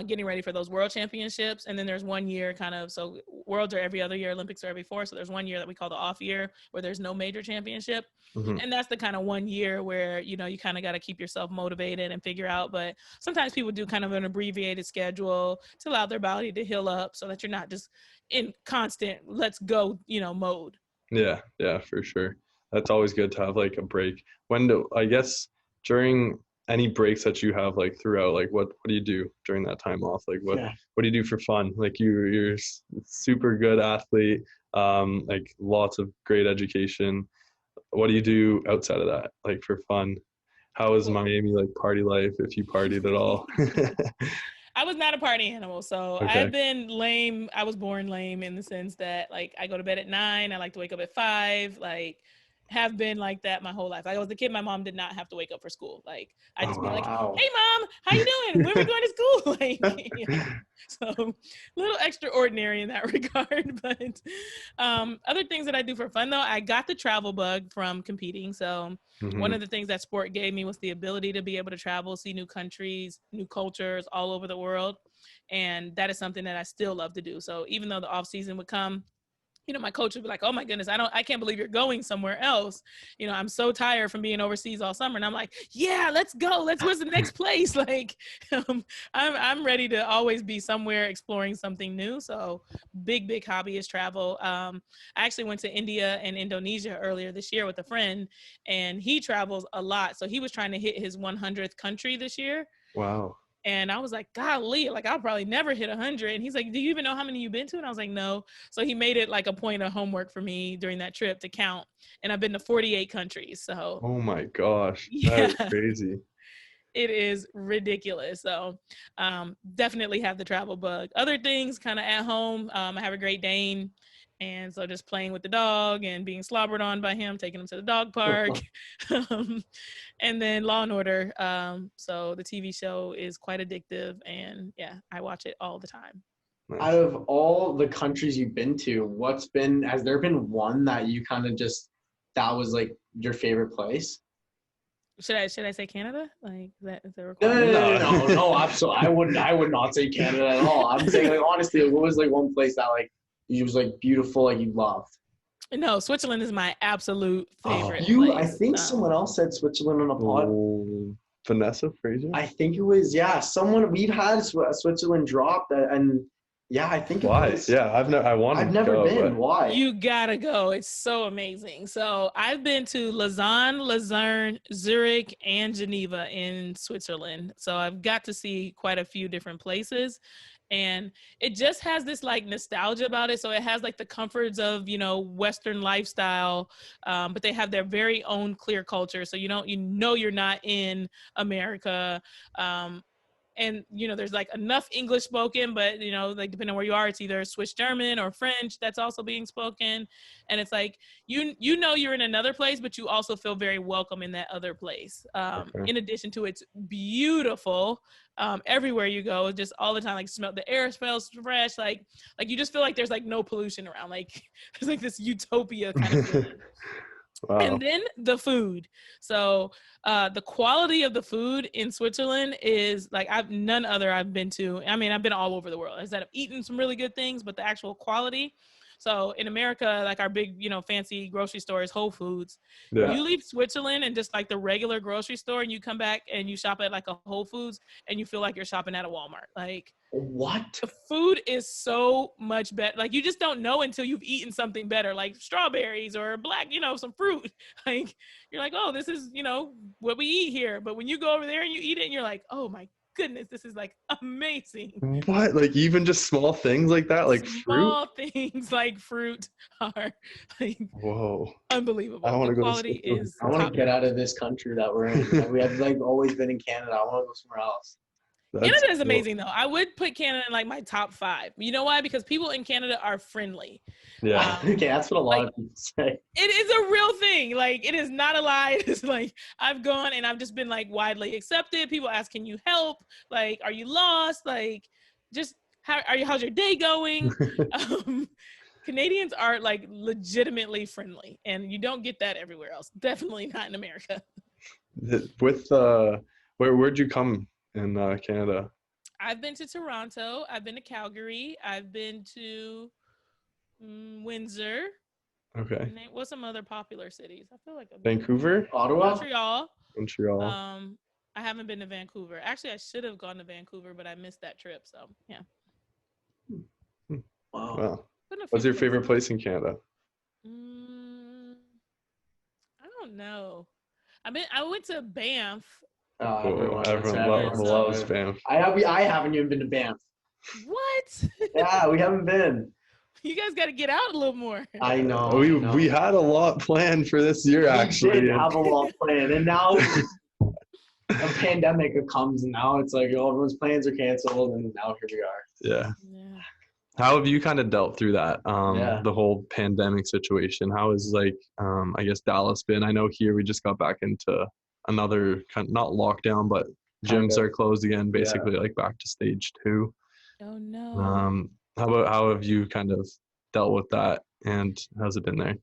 Getting ready for those world championships. And then there's 1 year so worlds are every other year, Olympics are every 4. So there's 1 year that we call the off year, where there's no major championship. Mm-hmm. And that's the kind of 1 year where, you know, you kind of got to keep yourself motivated and figure out. But sometimes people do kind of an abbreviated schedule to allow their body to heal up so that you're not just in constant, let's go, you know, mode. Yeah, for sure. That's always good to have like a break. I guess during any breaks that you have like throughout, like what do you do during that time off? Like what do you do for fun? Like you're super good athlete, like lots of great education. What do you do outside of that, like for fun? How is Miami like party life, if you partied at all? I was not a party animal, so I've been lame. I was born lame in the sense that, like, I go to bed at 9. I like to wake up at 5. Like, have been like that my whole life. I was a kid. My mom did not have to wake up for school. Like, I just be like, "Hey, Mom, how you doing? When are we going to school?" Like, yeah. So a little extraordinary in that regard. But other things that I do for fun, though, I got the travel bug from competing. So one of the things that sport gave me was the ability to be able to travel, see new countries, new cultures all over the world. And that is something that I still love to do. So even though the off season would come, you know, my coach would be like, "Oh my goodness, I can't believe you're going somewhere else. You know, I'm so tired from being overseas all summer." And I'm like, "Yeah, let's go. Where's the next place?" Like, I'm ready to always be somewhere exploring something new. So big hobby is travel. I actually went to India and Indonesia earlier this year with a friend, and he travels a lot. So he was trying to hit his 100th country this year. Wow. And I was like, golly, like I'll probably never hit 100. And he's like, "Do you even know how many you've been to?" And I was like, "No." So he made it like a point of homework for me during that trip to count. And I've been to 48 countries. So. Oh my gosh. Yeah. That is crazy. It is ridiculous. So definitely have the travel bug. Other things kind of at home. I have a Great Dane, And so just playing with the dog and being slobbered on by him, taking him to the dog park. And then Law and Order. So the TV show is quite addictive, and yeah, I watch it all the time. Nice. Out of all the countries you've been to, has there been one that you kind of that was like your favorite place? Should I say Canada? Like is that No, required? no, absolutely. I would not say Canada at all. I'm saying like honestly, what was like one place that like you was like beautiful, like you loved? No, Switzerland is my absolute favorite. I place. think someone else said Switzerland on a pod. Vanessa Fraser? I think it was someone we've had Switzerland dropped and yeah, I think Why? it was. Yeah, I've never been. But... Why? You gotta go. It's so amazing. So I've been to Lausanne, Lucerne, Zurich, and Geneva in Switzerland. So I've got to see quite a few different places. And it just has this like nostalgia about it. So it has like the comforts of, Western lifestyle, but they have their very own clear culture. So you're not in America. And there's like enough English spoken, but like depending on where you are, it's either Swiss German or French that's also being spoken. And it's like you're in another place, but you also feel very welcome in that other place. In addition to it's beautiful. Everywhere you go, just all the time, like the air smells fresh, like you just feel like there's like no pollution around, like there's like this utopia kind of feeling. Wow. And then the food. So the quality of the food in Switzerland is like none other I've been to. I mean, I've been all over the world. I've eaten some really good things, but the actual quality. So in America, like our big, fancy grocery store is Whole Foods. Yeah. You leave Switzerland and just like the regular grocery store, and you come back and you shop at like a Whole Foods, and you feel like you're shopping at a Walmart. Like, what? The food is so much better. Like, you just don't know until you've eaten something better, like strawberries or some fruit. Like, you're like, oh, this is, what we eat here. But when you go over there and you eat it, and you're like, oh my goodness, this is like amazing. What? Like even just small things like that, like small fruit? Things like fruit are like whoa, unbelievable. I want to go quality to is I want to get out of this country that we're in. Like, we have like always been in Canada. I want to go somewhere else. Canada is amazing though. I would put Canada in like my top 5. You know why? Because people in Canada are friendly. Yeah. Okay, that's what a lot of people say. It is a real thing. Like, it is not a lie. It's like I've gone and I've just been like widely accepted. People ask, "Can you help? Like, are you lost? Like, just how's your day going?" Canadians are like legitimately friendly, and you don't get that everywhere else. Definitely not in America. With where'd you come in Canada? I've been to Toronto. I've been to Calgary. I've been to Windsor. Okay. What's some other popular cities? I feel like Vancouver, Ottawa, Montreal. I haven't been to Vancouver. Actually, I should have gone to Vancouver, but I missed that trip. So yeah. Wow. What's your favorite place in Canada? I don't know. I went to Banff. Everyone loves Banff. I haven't even been to Banff. What? Yeah, we haven't been. You guys got to get out a little more. I know. We had a lot planned for this year, actually. We did have a lot planned, and now a pandemic comes, and now it's like everyone's plans are canceled, and now here we are. Yeah. How have you kind of dealt through that, the whole pandemic situation? How has, like, I guess Dallas been? I know here we just got back into another not lockdown, but gyms are closed again, basically like back to stage 2. Oh no. How have you kind of dealt with that, and how's it been there?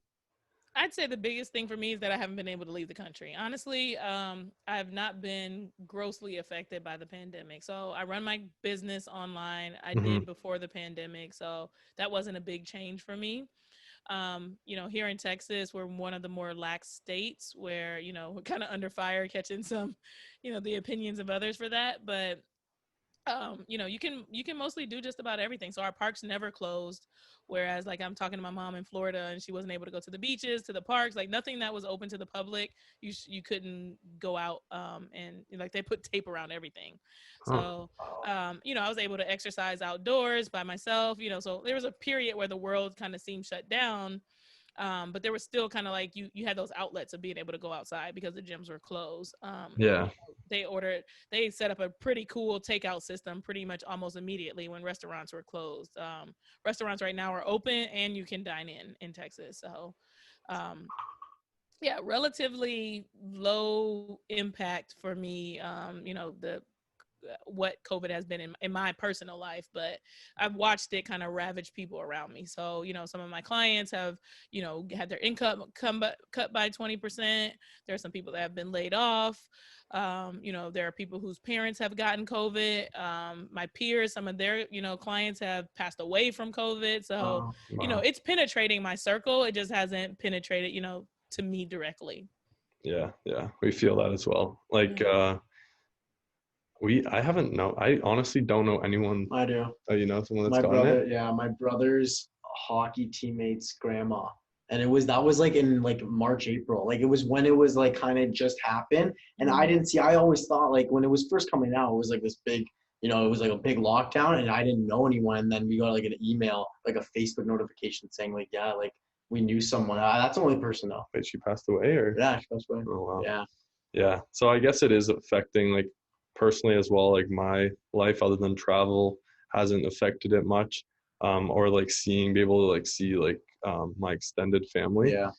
I'd say the biggest thing for me is that I haven't been able to leave the country. Honestly, I have not been grossly affected by the pandemic. So I run my business online. I did before the pandemic. So that wasn't a big change for me. Here in Texas, we're one of the more lax states where, we're kind of under fire, catching some, the opinions of others for that. But you can mostly do just about everything. So our parks never closed. Whereas, like, I'm talking to my mom in Florida, and she wasn't able to go to the beaches, to the parks, like nothing that was open to the public. You couldn't go out, and like they put tape around everything. So, I was able to exercise outdoors by myself. So there was a period where the world kind of seemed shut down. But there was still kind of like you had those outlets of being able to go outside because the gyms were closed. Yeah. They set up a pretty cool takeout system pretty much almost immediately when restaurants were closed. Restaurants right now are open and you can dine in Texas. So, yeah, relatively low impact for me. What COVID has been in my personal life, but I've watched it kind of ravage people around me. So, some of my clients have, had their income cut by 20%. There are some people that have been laid off. There are people whose parents have gotten COVID. My peers, some of their, clients have passed away from COVID. So, Wow. it's penetrating my circle. It just hasn't penetrated, to me directly. Yeah. We feel that as well. Like, I honestly don't know anyone. I do. Oh, someone that's gotten it? Yeah, my brother's hockey teammate's grandma. And that was like in like March, April. Like it was when it was like kind of just happened. And I always thought like when it was first coming out, it was like this big, it was like a big lockdown and I didn't know anyone. And then we got like an email, like a Facebook notification saying like, yeah, like we knew someone. That's the only person though. Wait, she passed away or? Yeah, she passed away. Oh, wow. Yeah. Yeah. So I guess it is affecting like personally as well. Like my life other than travel hasn't affected it much. Or like be able to like see like my extended family. Yeah.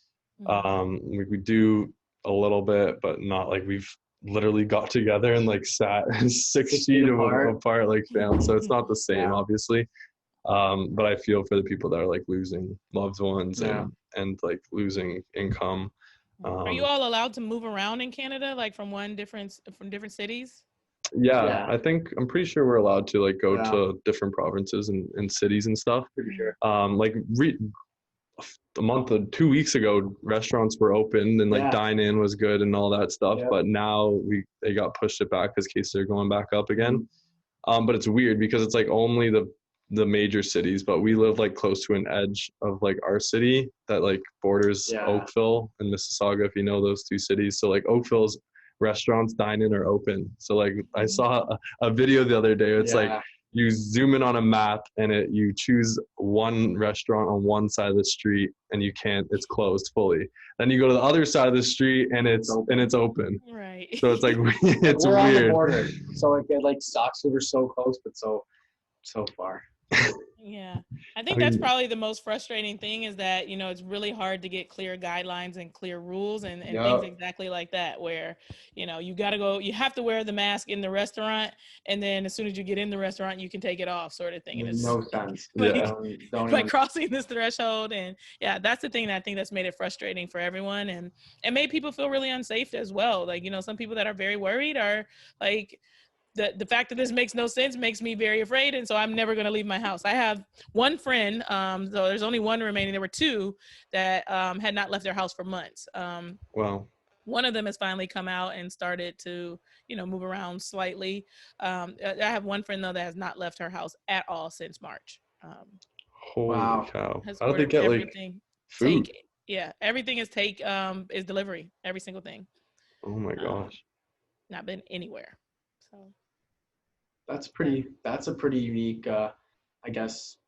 We do a little bit, but not like we've literally got together and like sat 6 feet apart like family. So it's not the same, obviously. But I feel for the people that are like losing loved ones and like losing income. Are you all allowed to move around in Canada, like from different cities? Yeah, I'm pretty sure we're allowed to like go to different provinces and cities and stuff. Pretty sure. Like a month or 2 weeks ago, restaurants were open and like dine in was good and all that stuff. Yeah. But now they got pushed it back because cases are going back up again. But it's weird because it's like only the major cities, but we live like close to an edge of like our city that like borders Oakville and Mississauga, if you know those two cities. So like Oakville's restaurants dine-in are open. So like I saw a video the other day. It's like you zoom in on a map and you choose one restaurant on one side of the street and it's closed fully. Then you go to the other side of the street and it's open. Right. So it's like it's we're weird. On the border. So it like sucks. We're so close, but so far. Yeah. I think that's probably the most frustrating thing is that, it's really hard to get clear guidelines and clear rules and things exactly like that, where, you have to wear the mask in the restaurant. And then as soon as you get in the restaurant, you can take it off sort of thing. And it's no sense. Like crossing this threshold. And that's the thing that I think that's made it frustrating for everyone and made people feel really unsafe as well. Like, some people that are very worried are like, the fact that this makes no sense makes me very afraid. And so I'm never going to leave my house. I have one friend, so there's only one remaining. There were two that had not left their house for months. Wow. One of them has finally come out and started to, move around slightly. I have one friend though that has not left her house at all since March. Holy cow. How did they get like food? Everything is delivery, every single thing. Oh my gosh. Not been anywhere. So. That's a pretty unique, I guess,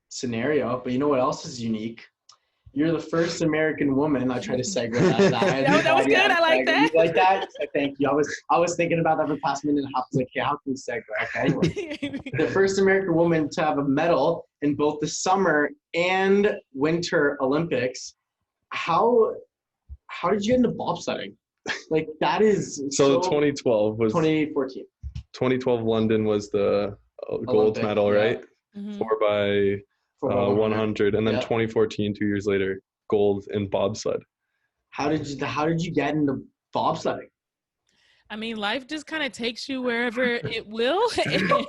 scenario. But you know what else is unique? You're the first American woman. I tried to segue that. That was good. I like that. You like that? Thank you. I was thinking about that for the past minute and a half. I was like, how can we segue? Okay. Anyway. The first American woman to have a medal in both the summer and winter Olympics. How did you get into bobsledding? Like that is so 2012 was 2014. 2012 London was the gold medal, right? Mm-hmm. 4x100, and then 2014, 2 years later, gold in bobsled. How did you get into bobsledding? I mean, life just kind of takes you wherever it will,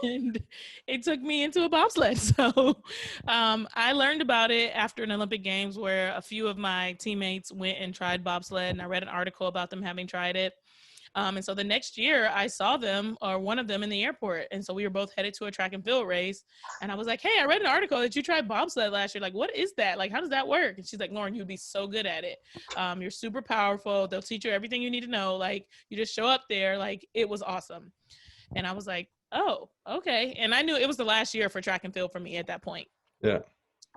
and it took me into a bobsled. So I learned about it after an Olympic Games where a few of my teammates went and tried bobsled, and I read an article about them having tried it. And so the next year I saw them, or one of them, in the airport. And so we were both headed to a track and field race. And I was like, hey, I read an article that you tried bobsled last year. Like, what is that? Like, how does that work? And she's like, Lauryn, you'd be so good at it. You're super powerful. They'll teach you everything you need to know. Like, you just show up there. Like, it was awesome. And I was like, oh, okay. And I knew it was the last year for track and field for me at that point. Yeah.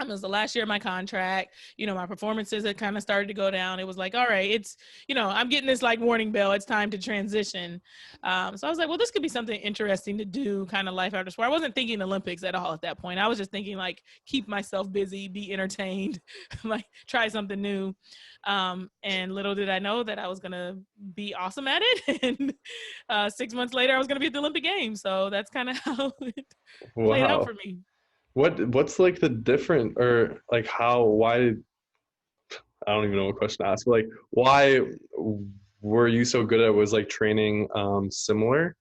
It was the last year of my contract. My performances had kind of started to go down. It was like, all right, it's, I'm getting this like warning bell. It's time to transition. So I was like, well, this could be something interesting to do, kind of life after sport. I wasn't thinking Olympics at all at that point. I was just thinking like keep myself busy, be entertained, like try something new. And little did I know that I was going to be awesome at it. And 6 months later, I was going to be at the Olympic Games. So that's kind of how it played out Wow. for me. What's like the different, or like why, I don't even know what question to ask, but like why were you so good at it? Was like training similar?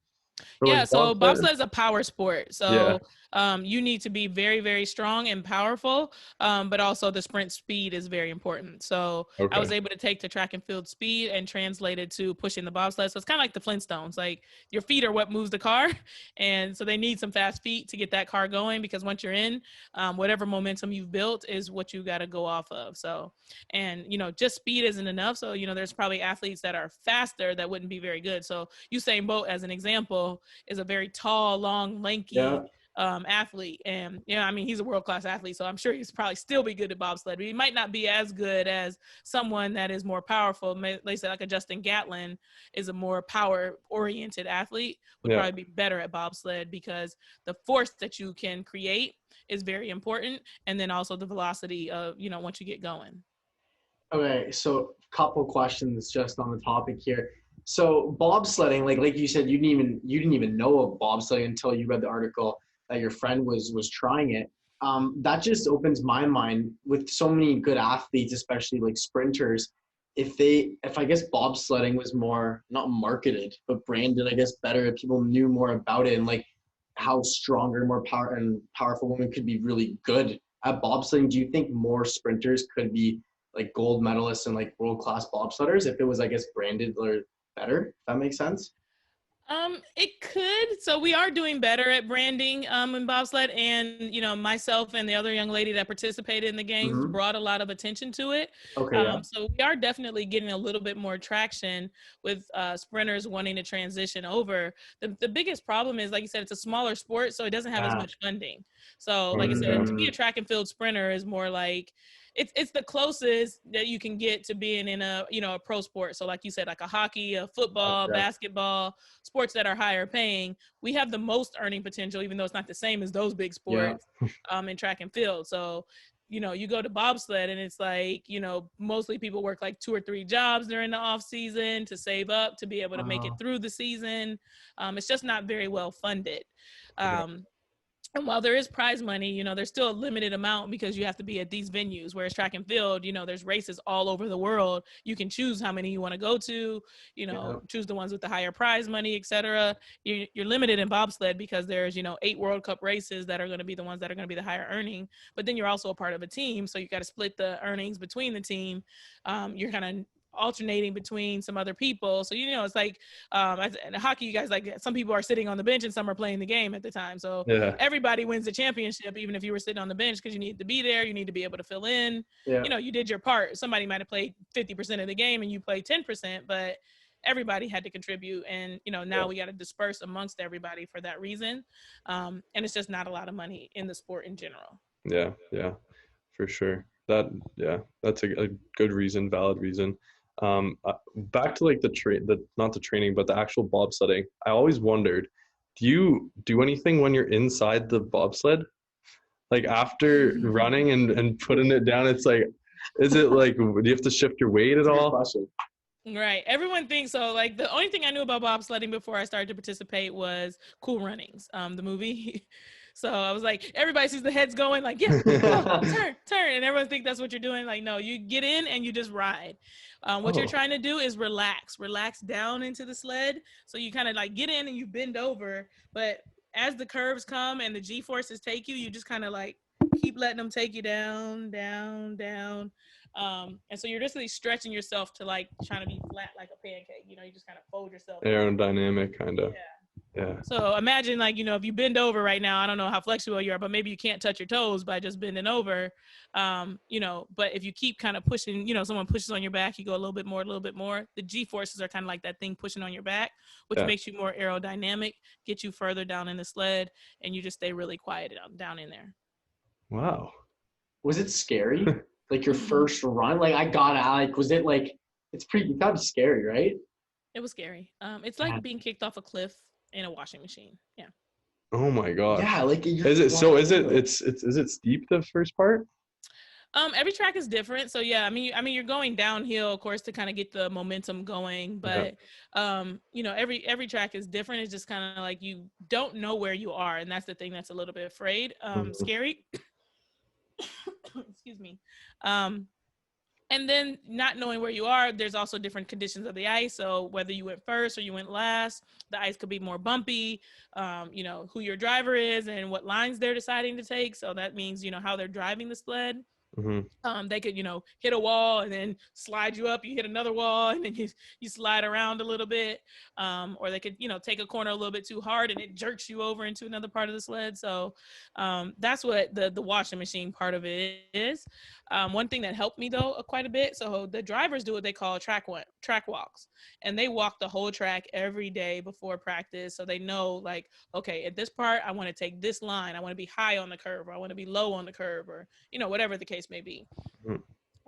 Or Yeah, like so bobsled? bobsled is a power sport. Yeah. So you need to be very, very strong and powerful, but also the sprint speed is very important. So I was Okay. able to take the track and field speed and translate it to pushing the bobsled. So it's kind of like the Flintstones. Like your feet are what moves the car, and so they need some fast feet to get that car going, because once you're in, whatever momentum you've built is what you got to go off of. So, and just speed isn't enough. So there's probably athletes that are faster that wouldn't be very good. So Usain Bolt, as an example, is a very tall, long, lanky athlete. And, I mean, he's a world-class athlete, so I'm sure he's probably still be good at bobsled, but he might not be as good as someone that is more powerful. They say like a Justin Gatlin is a more power-oriented athlete, would Yeah. probably be better at bobsled, because the force that you can create is very important. And then also the velocity of, once you get going. Okay, so couple questions just on the topic here. So bobsledding, like you said, you didn't even know of bobsledding until you read the article that your friend was trying it. That just opens my mind with so many good athletes, especially like sprinters. If I guess bobsledding was more not marketed but branded, I guess better, if people knew more about it and like how stronger, more powerful women could be really good at bobsledding. Do you think more sprinters could be like gold medalists and like world-class bobsledders if it was, I guess, branded or better, if that makes sense? It could. So we are doing better at branding in bobsled, and myself and the other young lady that participated in the games Mm-hmm. brought a lot of attention to it. Okay, yeah. So we are definitely getting a little bit more traction with sprinters wanting to transition over. The biggest problem is, like you said, it's a smaller sport, so it doesn't have as much funding. So, like I said, to be a track and field sprinter is more like it's the closest that you can get to being in a a pro sport. So like you said, like a hockey, a football, Yeah. basketball, sports that are higher paying, we have the most earning potential, even though it's not the same as those big sports in track and field. So you go to bobsled and it's like, mostly people work like 2 or 3 jobs during the off season to save up to be able to make it through the season. It's just not very well funded. And while there is prize money, there's still a limited amount because you have to be at these venues. Whereas track and field, there's races all over the world. You can choose how many you want to go to, choose the ones with the higher prize money, etc. You're limited in bobsled because there's, 8 World Cup races that are going to be the ones that are going to be the higher earning. But then you're also a part of a team, so you got to split the earnings between the team. You're kind of alternating between some other people. So, it's like in hockey, you guys, like some people are sitting on the bench and some are playing the game at the time. So everybody wins the championship, even if you were sitting on the bench, because you need to be there. You need to be able to fill in. You did your part. Somebody might have played 50% of the game and you played 10%, but everybody had to contribute. And, now we got to disperse amongst everybody for that reason. And it's just not a lot of money in the sport in general. Yeah, for sure. That's a good reason, valid reason. Back to like not the training, but the actual bobsledding. I always wondered, do you do anything when you're inside the bobsled? Like after running and putting it down, it's like, is it like, do you have to shift your weight at all? Right. Everyone thinks so. Like the only thing I knew about bobsledding before I started to participate was Cool Runnings, the movie. So I was like, everybody sees the heads going like, yeah, turn. And everyone thinks that's what you're doing. Like, no, you get in and you just ride. What you're trying to do is relax down into the sled. So you kind of like get in and you bend over. But as the curves come and the G-forces take you, you just kind of like keep letting them take you down. And so you're just really stretching yourself to like trying to be flat like a pancake. You just kind of fold yourself. Aerodynamic, kind of. Yeah. So imagine like, if you bend over right now, I don't know how flexible you are, but maybe you can't touch your toes by just bending over. But if you keep kind of pushing, someone pushes on your back, you go a little bit more. The G-forces are kind of like that thing pushing on your back, which makes you more aerodynamic, get you further down in the sled, and you just stay really quiet down in there. Wow. Was it scary? Like your first run? Like I gotta like, was it like, it's gotta be scary, right? It was scary. It's like being kicked off a cliff in a washing machine. Yeah. Oh my gosh. Yeah, like Is it so? Is it steep the first part? Every track is different. So yeah, you're going downhill, of course, to kind of get the momentum going. But every track is different. It's just kind of like you don't know where you are, and that's the thing that's a little bit scary. Excuse me. And then not knowing where you are, there's also different conditions of the ice. So whether you went first or you went last, the ice could be more bumpy, who your driver is and what lines they're deciding to take. So that means, how they're driving the sled. They could, hit a wall and then slide you up. You hit another wall and then you slide around a little bit. Or they could, take a corner a little bit too hard and it jerks you over into another part of the sled. So that's what the washing machine part of it is. One thing that helped me though quite a bit. So the drivers do what they call track walks, and they walk the whole track every day before practice. So they know like, okay, at this part, I want to take this line. I want to be high on the curve, or I want to be low on the curve, or, whatever the case may be.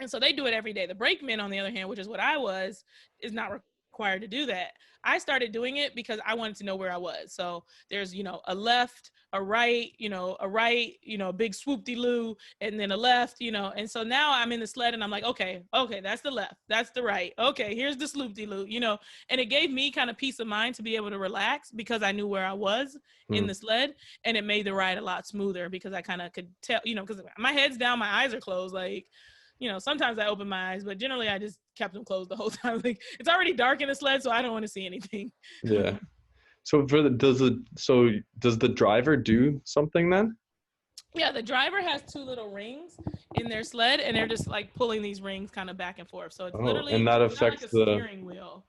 And so they do it every day. The brakeman, on the other hand, which is what I was, is not required to do that. I started doing it because I wanted to know where I was. So there's, a left, a right, a big swoop-de-loo, and then a left, and so now I'm in the sled and I'm like, okay, that's the left, that's the right. Okay, here's the swoop-de-loo, and it gave me kind of peace of mind to be able to relax because I knew where I was in the sled, and it made the ride a lot smoother because I kind of could tell, because my head's down, my eyes are closed, like, sometimes I open my eyes, but generally I just kept them closed the whole time. Like it's already dark in the sled, so I don't want to see anything. Yeah. So does the driver do something then? Yeah, the driver has two little rings in their sled, and they're just like pulling these rings kind of back and forth. So it's literally and that it's affects not like a steering wheel.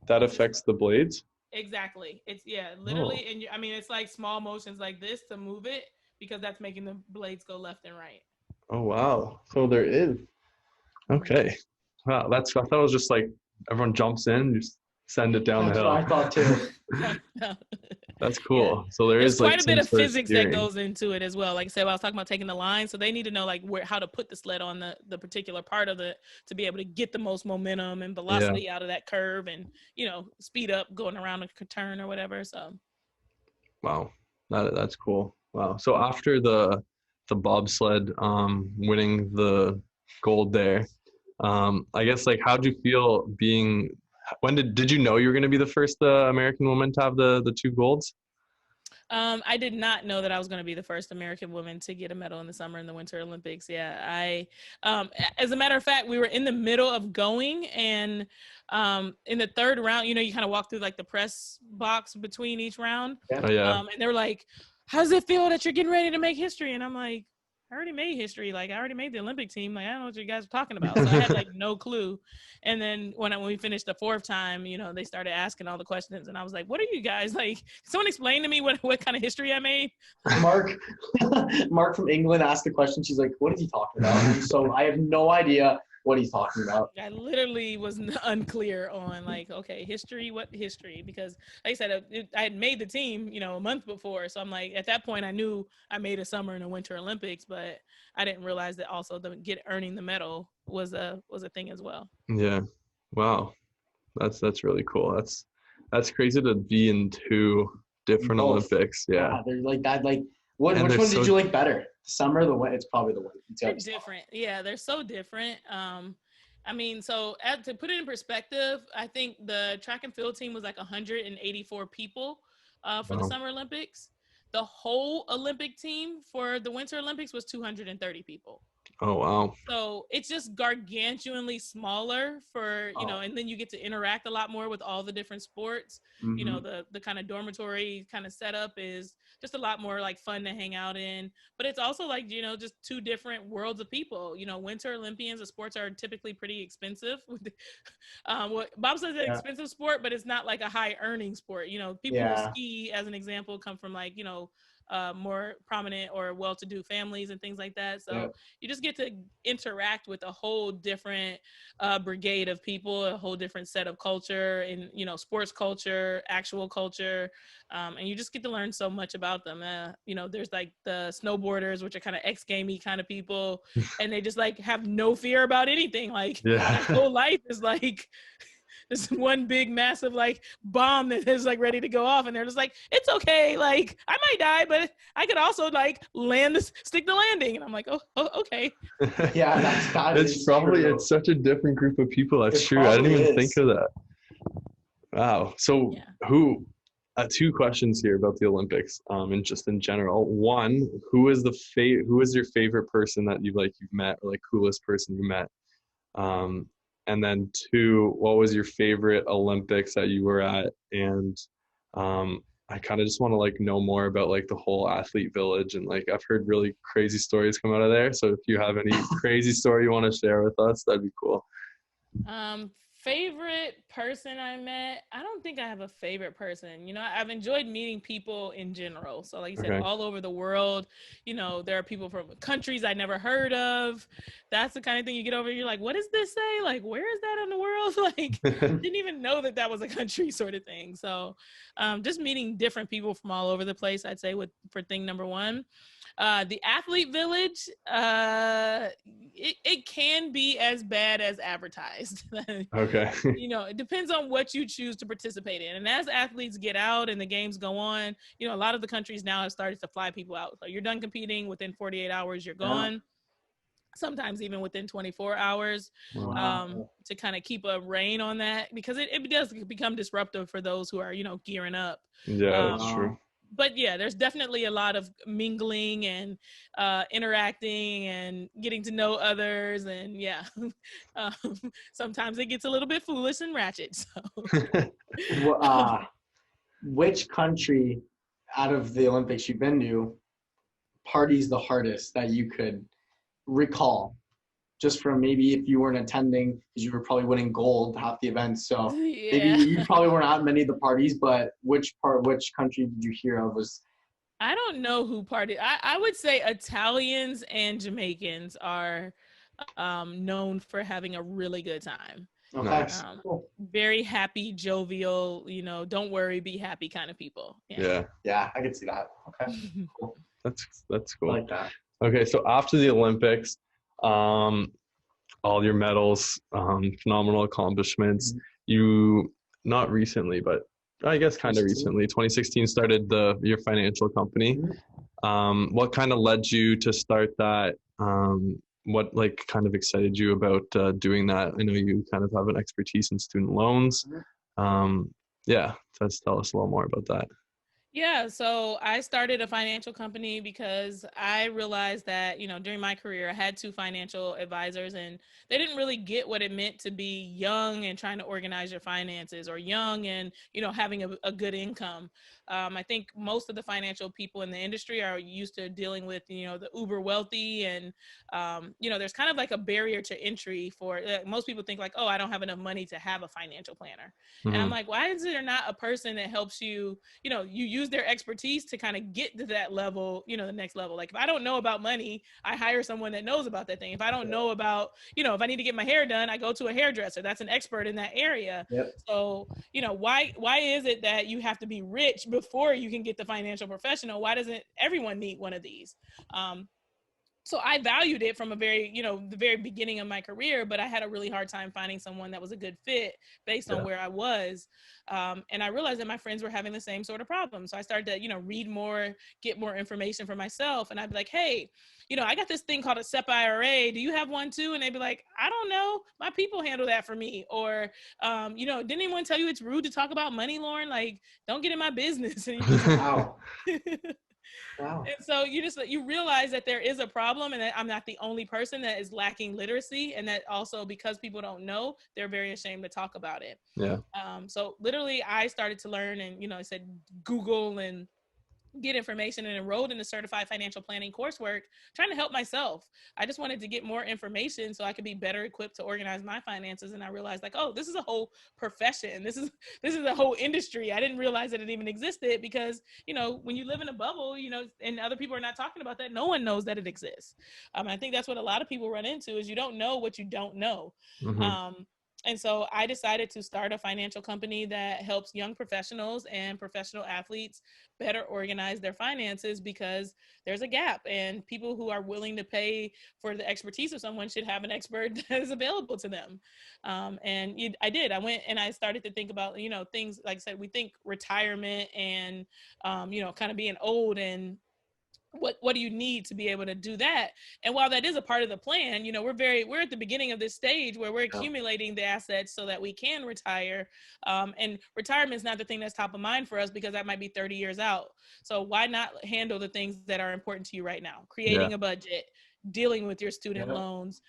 That affects the blades? Exactly. It's literally, and it's like small motions like this to move it because that's making the blades go left and right. Oh wow! So there is. Okay. Wow, I thought it was just like everyone jumps in and just send it down the hill. That's what I thought too. That's cool. Yeah. So there's is quite like a bit of physics that goes into it as well. Like I said, I was talking about taking the line, so they need to know like how to put the sled on the particular part of it to be able to get the most momentum and velocity out of that curve, and speed up going around a turn or whatever. So. Wow, that's cool. Wow. So after the bobsled, winning the gold there, I guess like how'd you feel being? When did you know you were going to be the first American woman to have the two golds? I did not know that I was going to be the first American woman to get a medal in the summer and the Winter Olympics. Yeah, as a matter of fact, we were in the middle of going, and in the third round, you kind of walk through like the press box between each round. Yeah. Oh, yeah. And they were like, "How does it feel that you're getting ready to make history?" And I'm like, I already made history. Like I already made the Olympic team. Like I don't know what you guys are talking about. So I had like no clue. And then when we finished the fourth time, they started asking all the questions, and I was like, "What are you guys like? Can someone explain to me what kind of history I made?" Mark from England asked the question. She's like, "What is he talking about?" And so I have no idea what he's talking about. I literally was unclear on like, okay, history, what history? Because like I said, I had made the team, a month before. So I'm like, at that point I knew I made a summer and a Winter Olympics, but I didn't realize that also earning the medal was a thing as well. Yeah. Wow. That's really cool. That's crazy to be in two different Olympics. Yeah. They're like that. Like which one did you like better? The summer, the winter? It's probably the winter. They're different. Yeah, they're so different. So to put it in perspective, I think the track and field team was like 184 people for the Summer Olympics. The whole Olympic team for the Winter Olympics was 230 people. Oh, wow. So it's just gargantuanly smaller for, and then you get to interact a lot more with all the different sports. Mm-hmm. The kind of dormitory kind of setup is just a lot more like fun to hang out in. But it's also like, just two different worlds of people. Winter Olympians, the sports are typically pretty expensive. Bobsled is an expensive sport, but it's not like a high earning sport. People who ski, as an example, come from like, more prominent or well-to-do families and things like that. So Yeah. you just get to interact with a whole different brigade of people, a whole different set of culture and, you know, sports culture, actual culture. And you just get to learn so much about them. You know, there's like the snowboarders, which are kind of X-gamey kind of people, and they just like have no fear about anything. Like their whole life is like this one big massive like bomb that is like ready to go off, and they're just like, it's okay, like I might die, but I could also like stick the landing. And I'm like, oh okay. Yeah, it's probably true. It's such a different group of people. That's true. I didn't even think of that. Wow. So two questions here about the Olympics, and just in general. One, who is your favorite person that you've met, or like coolest person you met? And then two, what was your favorite Olympics that you were at? And I kind of just want to like know more about like the whole athlete village, and like I've heard really crazy stories come out of there. So if you have any crazy story you want to share with us, that'd be cool. Favorite person I met, I don't think I have a favorite person. You know, I've enjoyed meeting people in general. So like you said, all over the world, you know, there are people from countries I never heard of. That's the kind of thing you get over, you're like, what does this say? Like, where is that in the world? Like, didn't even know that was a country sort of thing. So just meeting different people from all over the place, I'd say for thing number one. The athlete village, it can be as bad as advertised. Okay. You know, it depends on what you choose to participate in. And as athletes get out and the games go on, you know, a lot of the countries now have started to fly people out. So you're done competing within 48 hours, you're gone. Sometimes even within 24 hours, to kind of keep a rein on that, because it does become disruptive for those who are, you know, gearing up. Yeah, that's true. But yeah, there's definitely a lot of mingling and interacting and getting to know others. And yeah, sometimes it gets a little bit foolish and ratchet. So. Which country out of the Olympics you've been to parties the hardest that you could recall? Just from maybe if you weren't attending, because you were probably winning gold half the events. So maybe you probably weren't at many of the parties, but which country did you hear of was? I don't know who partied. I would say Italians and Jamaicans are known for having a really good time. Okay. Nice. Cool. Very happy, jovial, you know, don't worry, be happy kind of people. Yeah, I can see that. Okay. Cool. That's cool. I like that. Okay, so after the Olympics, all your medals, phenomenal accomplishments. You, not recently, but I guess kind of recently, 2016 started your financial company. What kind of led you to start that? What like kind of excited you about doing that? I know you kind of have an expertise in student loans. Just tell us a little more about that. Yeah, so I started a financial company because I realized that, you know, during my career, I had 2 financial advisors, and they didn't really get what it meant to be young and trying to organize your finances, or young and, you know, having a good income. I think most of the financial people in the industry are used to dealing with, you know, the uber wealthy, and, you know, there's kind of like a barrier to entry for most people think like, oh, I don't have enough money to have a financial planner. And I'm like, why is there not a person that helps you, you know, you use their expertise to kind of get to that level, you know, the next level. Like if I don't know about money, I hire someone that knows about that thing. If I don't know about, you know, if I need to get my hair done, I go to a hairdresser. That's an expert in that area. Yep. So, you know, why is it that you have to be rich before you can get the financial professional? Why doesn't everyone need one of these? So I valued it from the very beginning of my career, but I had a really hard time finding someone that was a good fit based on where I was. And I realized that my friends were having the same sort of problem. So I started to, you know, read more, get more information for myself. And I'd be like, hey, you know, I got this thing called a SEP IRA. Do you have one too? And they'd be like, I don't know. My people handle that for me. Or, you know, didn't anyone tell you it's rude to talk about money, Lauryn? Like, don't get in my business. And Wow. Wow. And so you realize that there is a problem, and that I'm not the only person that is lacking literacy, and that also because people don't know, they're very ashamed to talk about it. Yeah. So literally I started to learn, and, you know, I said Google and get information and enrolled in the certified financial planning coursework, trying to help myself. I just wanted to get more information so I could be better equipped to organize my finances. And I realized like, oh, this is a whole profession. This is a whole industry. I didn't realize that it even existed because, you know, when you live in a bubble, you know, and other people are not talking about that, no one knows that it exists. I think that's what a lot of people run into is you don't know what you don't know. And so I decided to start a financial company that helps young professionals and professional athletes better organize their finances because there's a gap, and people who are willing to pay for the expertise of someone should have an expert that is available to them. I did. I went and I started to think about, you know, things like I said, we think retirement and, you know, kind of being old and what do you need to be able to do that? And while that is a part of the plan, you know, we're at the beginning of this stage where we're accumulating the assets so that we can retire. And retirement is not the thing that's top of mind for us because that might be 30 years out. So why not handle the things that are important to you right now? Creating a budget, dealing with your student loans,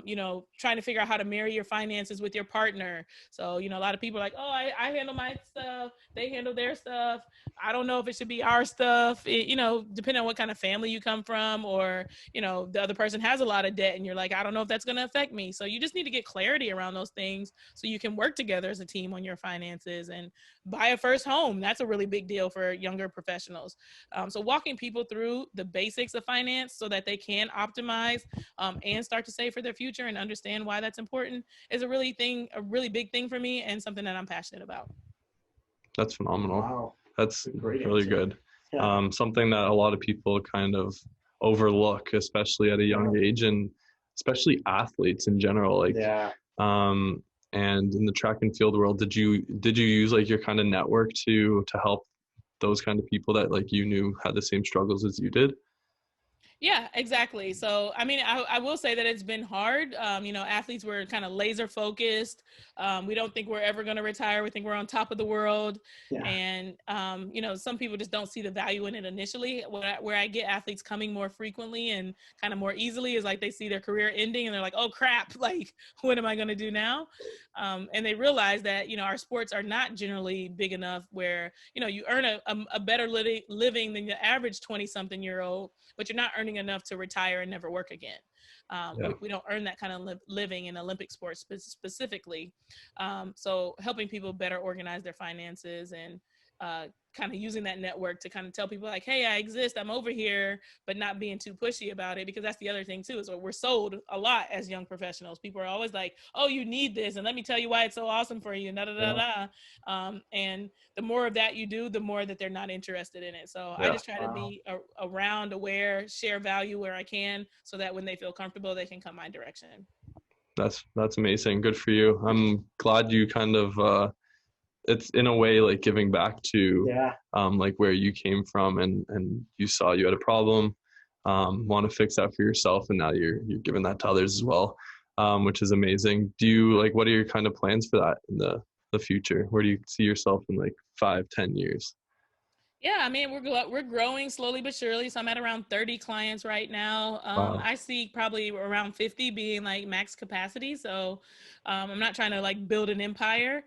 you know, trying to figure out how to marry your finances with your partner. So, you know, a lot of people are like, oh, I handle my stuff, they handle their stuff. I don't know if it should be our stuff, you know, depending on what kind of family you come from, or, you know, the other person has a lot of debt and you're like, I don't know if that's going to affect me. So you just need to get clarity around those things so you can work together as a team on your finances and buy a first home. That's a really big deal for younger professionals. So walking people through the basics of finance so that they can optimize and start to save for their future and understand why that's important is a really big thing for me and something that I'm passionate about. That's phenomenal. Wow. That's Great really answer. good. Yeah. Something that a lot of people kind of overlook, especially at a young age, and especially athletes in general. Like, and in the track and field world, did you use like your kind of network to help those kind of people that like you knew had the same struggles as you did? Yeah, exactly. So, I mean, I will say that it's been hard. You know, athletes were kind of laser focused. We don't think we're ever going to retire. We think we're on top of the world. And, you know, some people just don't see the value in it initially. Where I get athletes coming more frequently and kind of more easily is like they see their career ending and they're like, oh, crap, like, what am I going to do now? And they realize that, you know, our sports are not generally big enough where, you know, you earn a better living than the average 20-something-year-old, but you're not earning enough to retire and never work again. We don't earn that kind of living in Olympic sports specifically. So helping people better organize their finances and kind of using that network to kind of tell people like, hey, I exist, I'm over here, but not being too pushy about it, because that's the other thing too, is what we're sold a lot as young professionals. People are always like, oh, you need this, and let me tell you why it's so awesome for you, and the more of that you do, the more that they're not interested in it. So I just try to be around, aware, share value where I can, so that when they feel comfortable, they can come my direction. That's amazing. Good for you. I'm glad you kind of it's in a way like giving back to like where you came from, and you saw you had a problem, want to fix that for yourself, and now you're giving that to others as well, which is amazing. Do you like, what are your kind of plans for that in the future? Where do you see yourself in like 5-10 years? Yeah, I mean, we're growing slowly but surely. So I'm at around 30 clients right now. I see probably around 50 being like max capacity. So I'm not trying to like build an empire.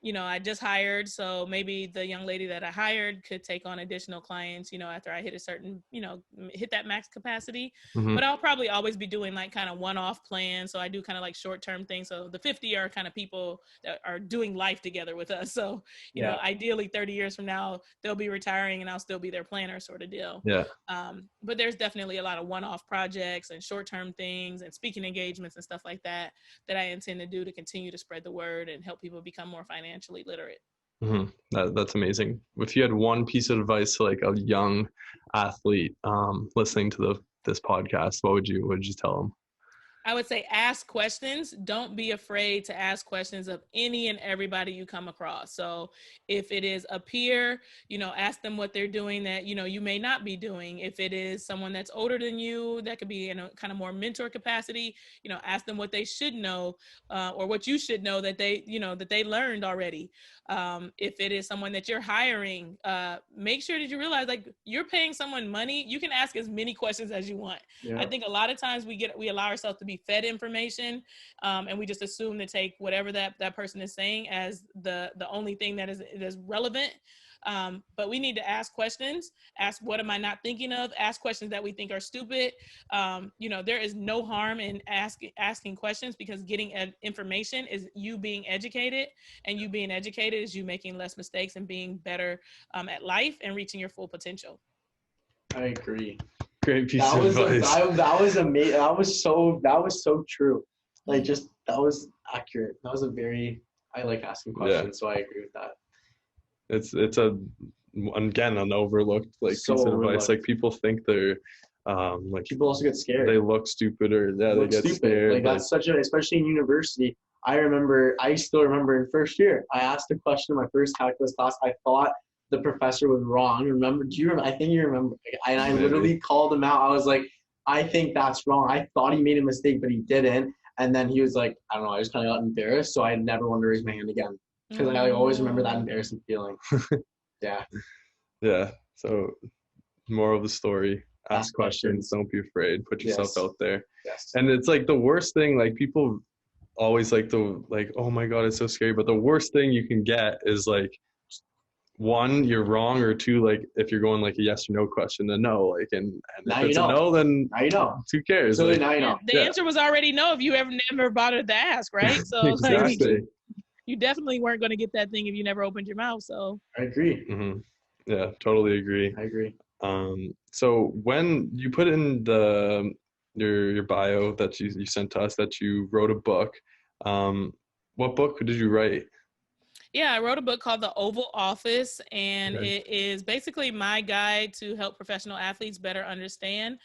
You know, I just hired, so maybe the young lady that I hired could take on additional clients, you know, after I hit a certain, you know, hit that max capacity. But I'll probably always be doing like kind of one-off plans. So I do kind of like short-term things. So the 50 are kind of people that are doing life together with us. So, you know, ideally 30 years from now, they'll be retiring and I'll still be their planner, sort of deal. But there's definitely a lot of one-off projects and short-term things and speaking engagements and stuff like that I intend to do to continue to spread the word and help people become more financially literate. That's amazing. If you had one piece of advice to like a young athlete listening to this podcast, what would you tell them? I would say ask questions. Don't be afraid to ask questions of any and everybody you come across. So if it is a peer, you know, ask them what they're doing that, you know, you may not be doing. If it is someone that's older than you, that could be in a kind of more mentor capacity, you know, ask them what they should know or what you should know that they, you know, that they learned already. If it is someone that you're hiring, make sure that you realize like you're paying someone money. You can ask as many questions as you want. I think a lot of times we allow ourselves to be fed information and we just assume to take whatever that person is saying as the only thing that is relevant. But we need to ask questions, ask what am I not thinking of, ask questions that we think are stupid. There is no harm in asking questions, because getting information is you being educated, and you being educated is you making less mistakes and being better at life and reaching your full potential. I agree. Great piece of advice. That was amazing. That was so true. Like, just, that was accurate. That was I like asking questions, so I agree with that. It's again an overlooked piece of advice. Like, people think they're people also get scared. They look stupid, or they get scared. Like, that's especially in university. I still remember in first year, I asked a question in my first calculus class. I thought the professor was wrong. Do you remember? I think you remember. And I literally called him out. I was like, I think that's wrong. I thought he made a mistake, but he didn't. And then he was like, I don't know, I just kind of got embarrassed. So I never wanted to raise my hand again, because I always remember that embarrassing feeling. Yeah. Yeah. So, moral of the story, ask questions. Don't be afraid. Put yourself out there. Yes. And it's like the worst thing, like, people always oh my God, it's so scary. But the worst thing you can get is, like, one, you're wrong, or two, like, if you're going like a yes or no question, then no, like, and if it's a no, then now you know. Who cares? So like, now you know. The answer was already no if you never bothered to ask, right? So exactly. You definitely weren't going to get that thing if you never opened your mouth. So I agree. Mm-hmm. Yeah, totally agree. I agree. So when you put in your bio that you sent to us that you wrote a book, what book did you write? Yeah, I wrote a book called The Oval Office, and it is basically my guide to help professional athletes better understand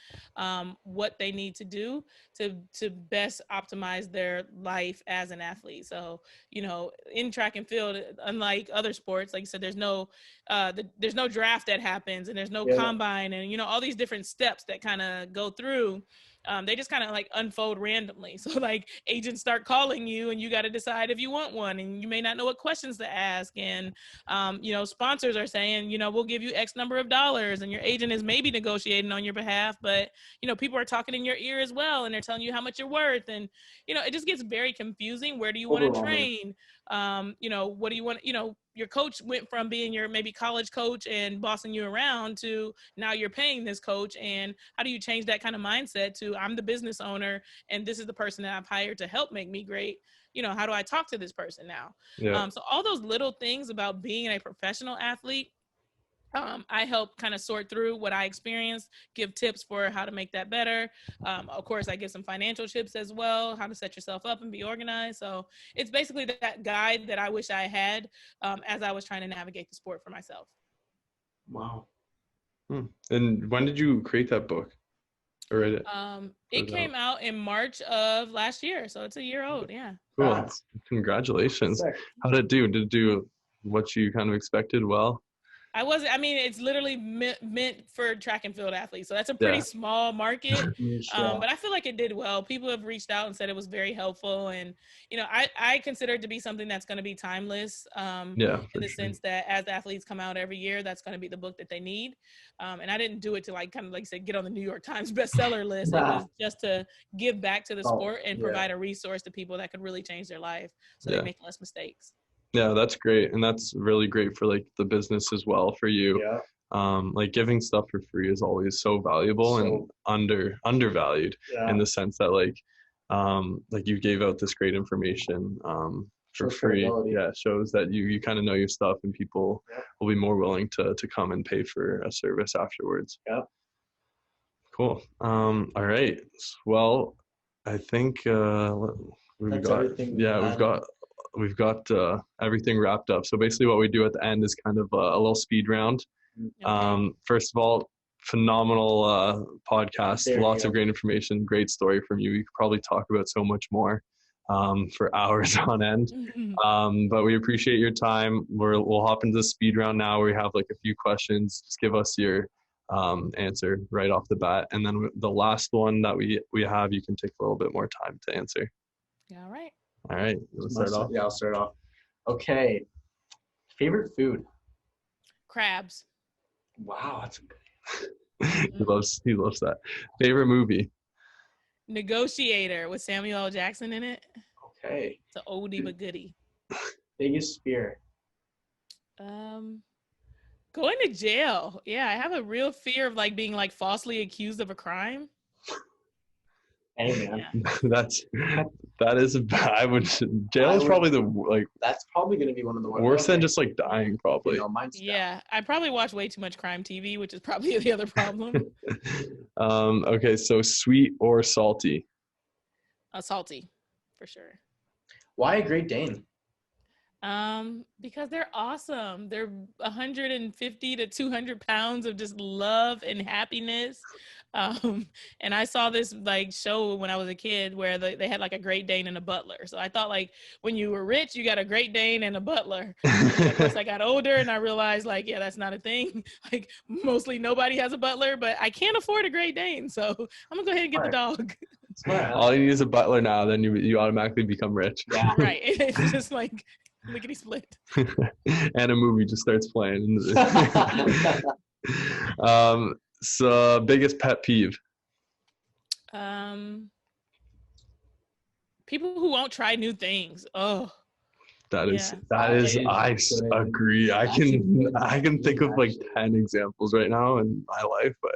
what they need to do to best optimize their life as an athlete. So, in track and field, unlike other sports, like you said, there's no draft that happens, and there's no combine, and all these different steps that kind of go through. They just kind of like unfold randomly. So, like, agents start calling you, and you got to decide if you want one, and you may not know what questions to ask. And, sponsors are saying, we'll give you X number of dollars, and your agent is maybe negotiating on your behalf, but, people are talking in your ear as well, and they're telling you how much you're worth. And, it just gets very confusing. Where do you want to train? What do you want, your coach went from being your maybe college coach and bossing you around to now you're paying this coach. And how do you change that kind of mindset to I'm the business owner and this is the person that I've hired to help make me great? How do I talk to this person now? Yeah. So all those little things about being a professional athlete, I help kind of sort through what I experienced, give tips for how to make that better. Of course, I give some financial tips as well, how to set yourself up and be organized. So it's basically that guide that I wish I had as I was trying to navigate the sport for myself. Wow. And when did you create that book? Or write it? It came out in March of last year. So it's a year old. Yeah. Cool. Congratulations. Sick. How did it do? Did it do what you kind of expected well? It's literally meant for track and field athletes. So that's a pretty small market. But I feel like it did well. People have reached out and said it was very helpful. And, I consider it to be something that's going to be timeless in the sense that as athletes come out every year, that's going to be the book that they need. And I didn't do it to like you said, get on the New York Times bestseller list. It was just to give back to the sport and provide a resource to people that could really change their life so they make less mistakes. Yeah, that's great. And that's really great for like the business as well for you. Yeah. Like giving stuff for free is always so valuable and undervalued in the sense that like you gave out this great information for free. Yeah, it shows that you kind of know your stuff and people will be more willing to come and pay for a service afterwards. Yeah. Cool. All right. Well, I think we've got everything wrapped up. So basically what we do at the end is kind of a little speed round. First of all, phenomenal podcast, lots of great information, great story from you. You could probably talk about so much more for hours on end. But we appreciate your time. We'll hop into the speed round now. We have like a few questions. Just give us your answer right off the bat. And then the last one that we have, you can take a little bit more time to answer. All right. All right, let's start off. Yeah, I'll start off. Okay. Favorite food? Crabs. Wow, that's He loves that. Favorite movie? Negotiator with Samuel L. Jackson in it. Okay. It's an oldie but goodie. Biggest fear? Going to jail. Yeah, I have a real fear of like being like falsely accused of a crime. Hey man, that is I would jail is probably the like that's probably going to be one of the worse than just like dying probably. You know, mine's yeah, I probably watch way too much crime TV, which is probably the other problem. Okay, so sweet or salty? Salty, for sure. Why a Great Dane? Because they're awesome. They're 150 to 200 pounds of just love and happiness. And I saw this like show when I was a kid where they had like a Great Dane and a butler. So I thought like when you were rich, you got a Great Dane and a butler. And of course I got older and I realized like, yeah, that's not a thing. Like mostly nobody has a butler, but I can't afford a Great Dane. So I'm gonna go ahead and get the dog. All you need is a butler now, then you automatically become rich. Yeah. Right. It's just like lickety split. And a movie just starts playing. So biggest pet peeve? People who won't try new things. Oh, that is I agree. I can think of like 10 examples right now in my life, but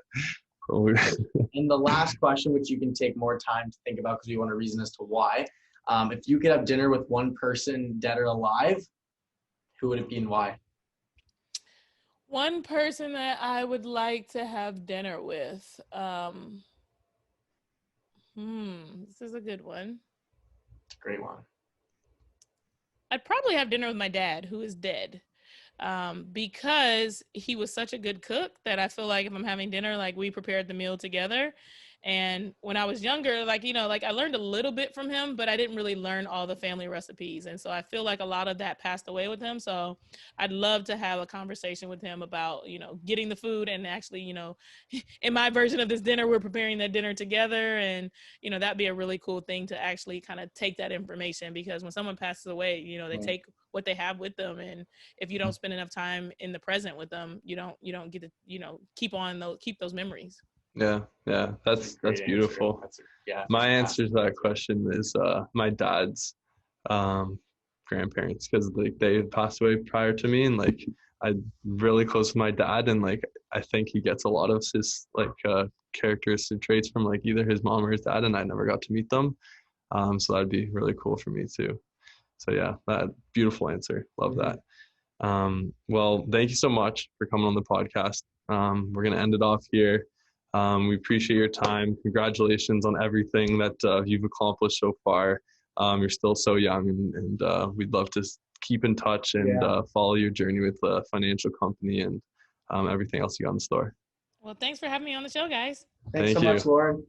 and the last question, which you can take more time to think about because we want a reason as to why. If you could have dinner with one person, dead or alive, who would it be and why? One person that I would like to have dinner with. This is a good one. It's a great one. I'd probably have dinner with my dad, who is dead. Because he was such a good cook that I feel like if I'm having dinner, like we prepared the meal together. And when I was younger, like, you know, like I learned a little bit from him, but I didn't really learn all the family recipes. And so I feel like a lot of that passed away with him. So I'd love to have a conversation with him about, you know, getting the food and actually, you know, in my version of this dinner, we're preparing that dinner together. And, you know, that'd be a really cool thing to actually kind of take that information, because when someone passes away, you know, they take what they have with them. And if you don't spend enough time in the present with them, you don't get to, you know, keep those memories. Yeah, that's beautiful. My answer to that question is my dad's grandparents, because like they had passed away prior to me, and like I'm really close with my dad, and like I think he gets a lot of his like characteristic traits from like either his mom or his dad, and I never got to meet them. So that'd be really cool for me too. So yeah, that beautiful answer. Love that. Well, thank you so much for coming on the podcast. We're gonna end it off here. We appreciate your time. Congratulations on everything that you've accomplished so far. You're still so young, and we'd love to keep in touch and follow your journey with the financial company and everything else you got in store. Well, thanks for having me on the show, guys. Thanks so much, Lauren.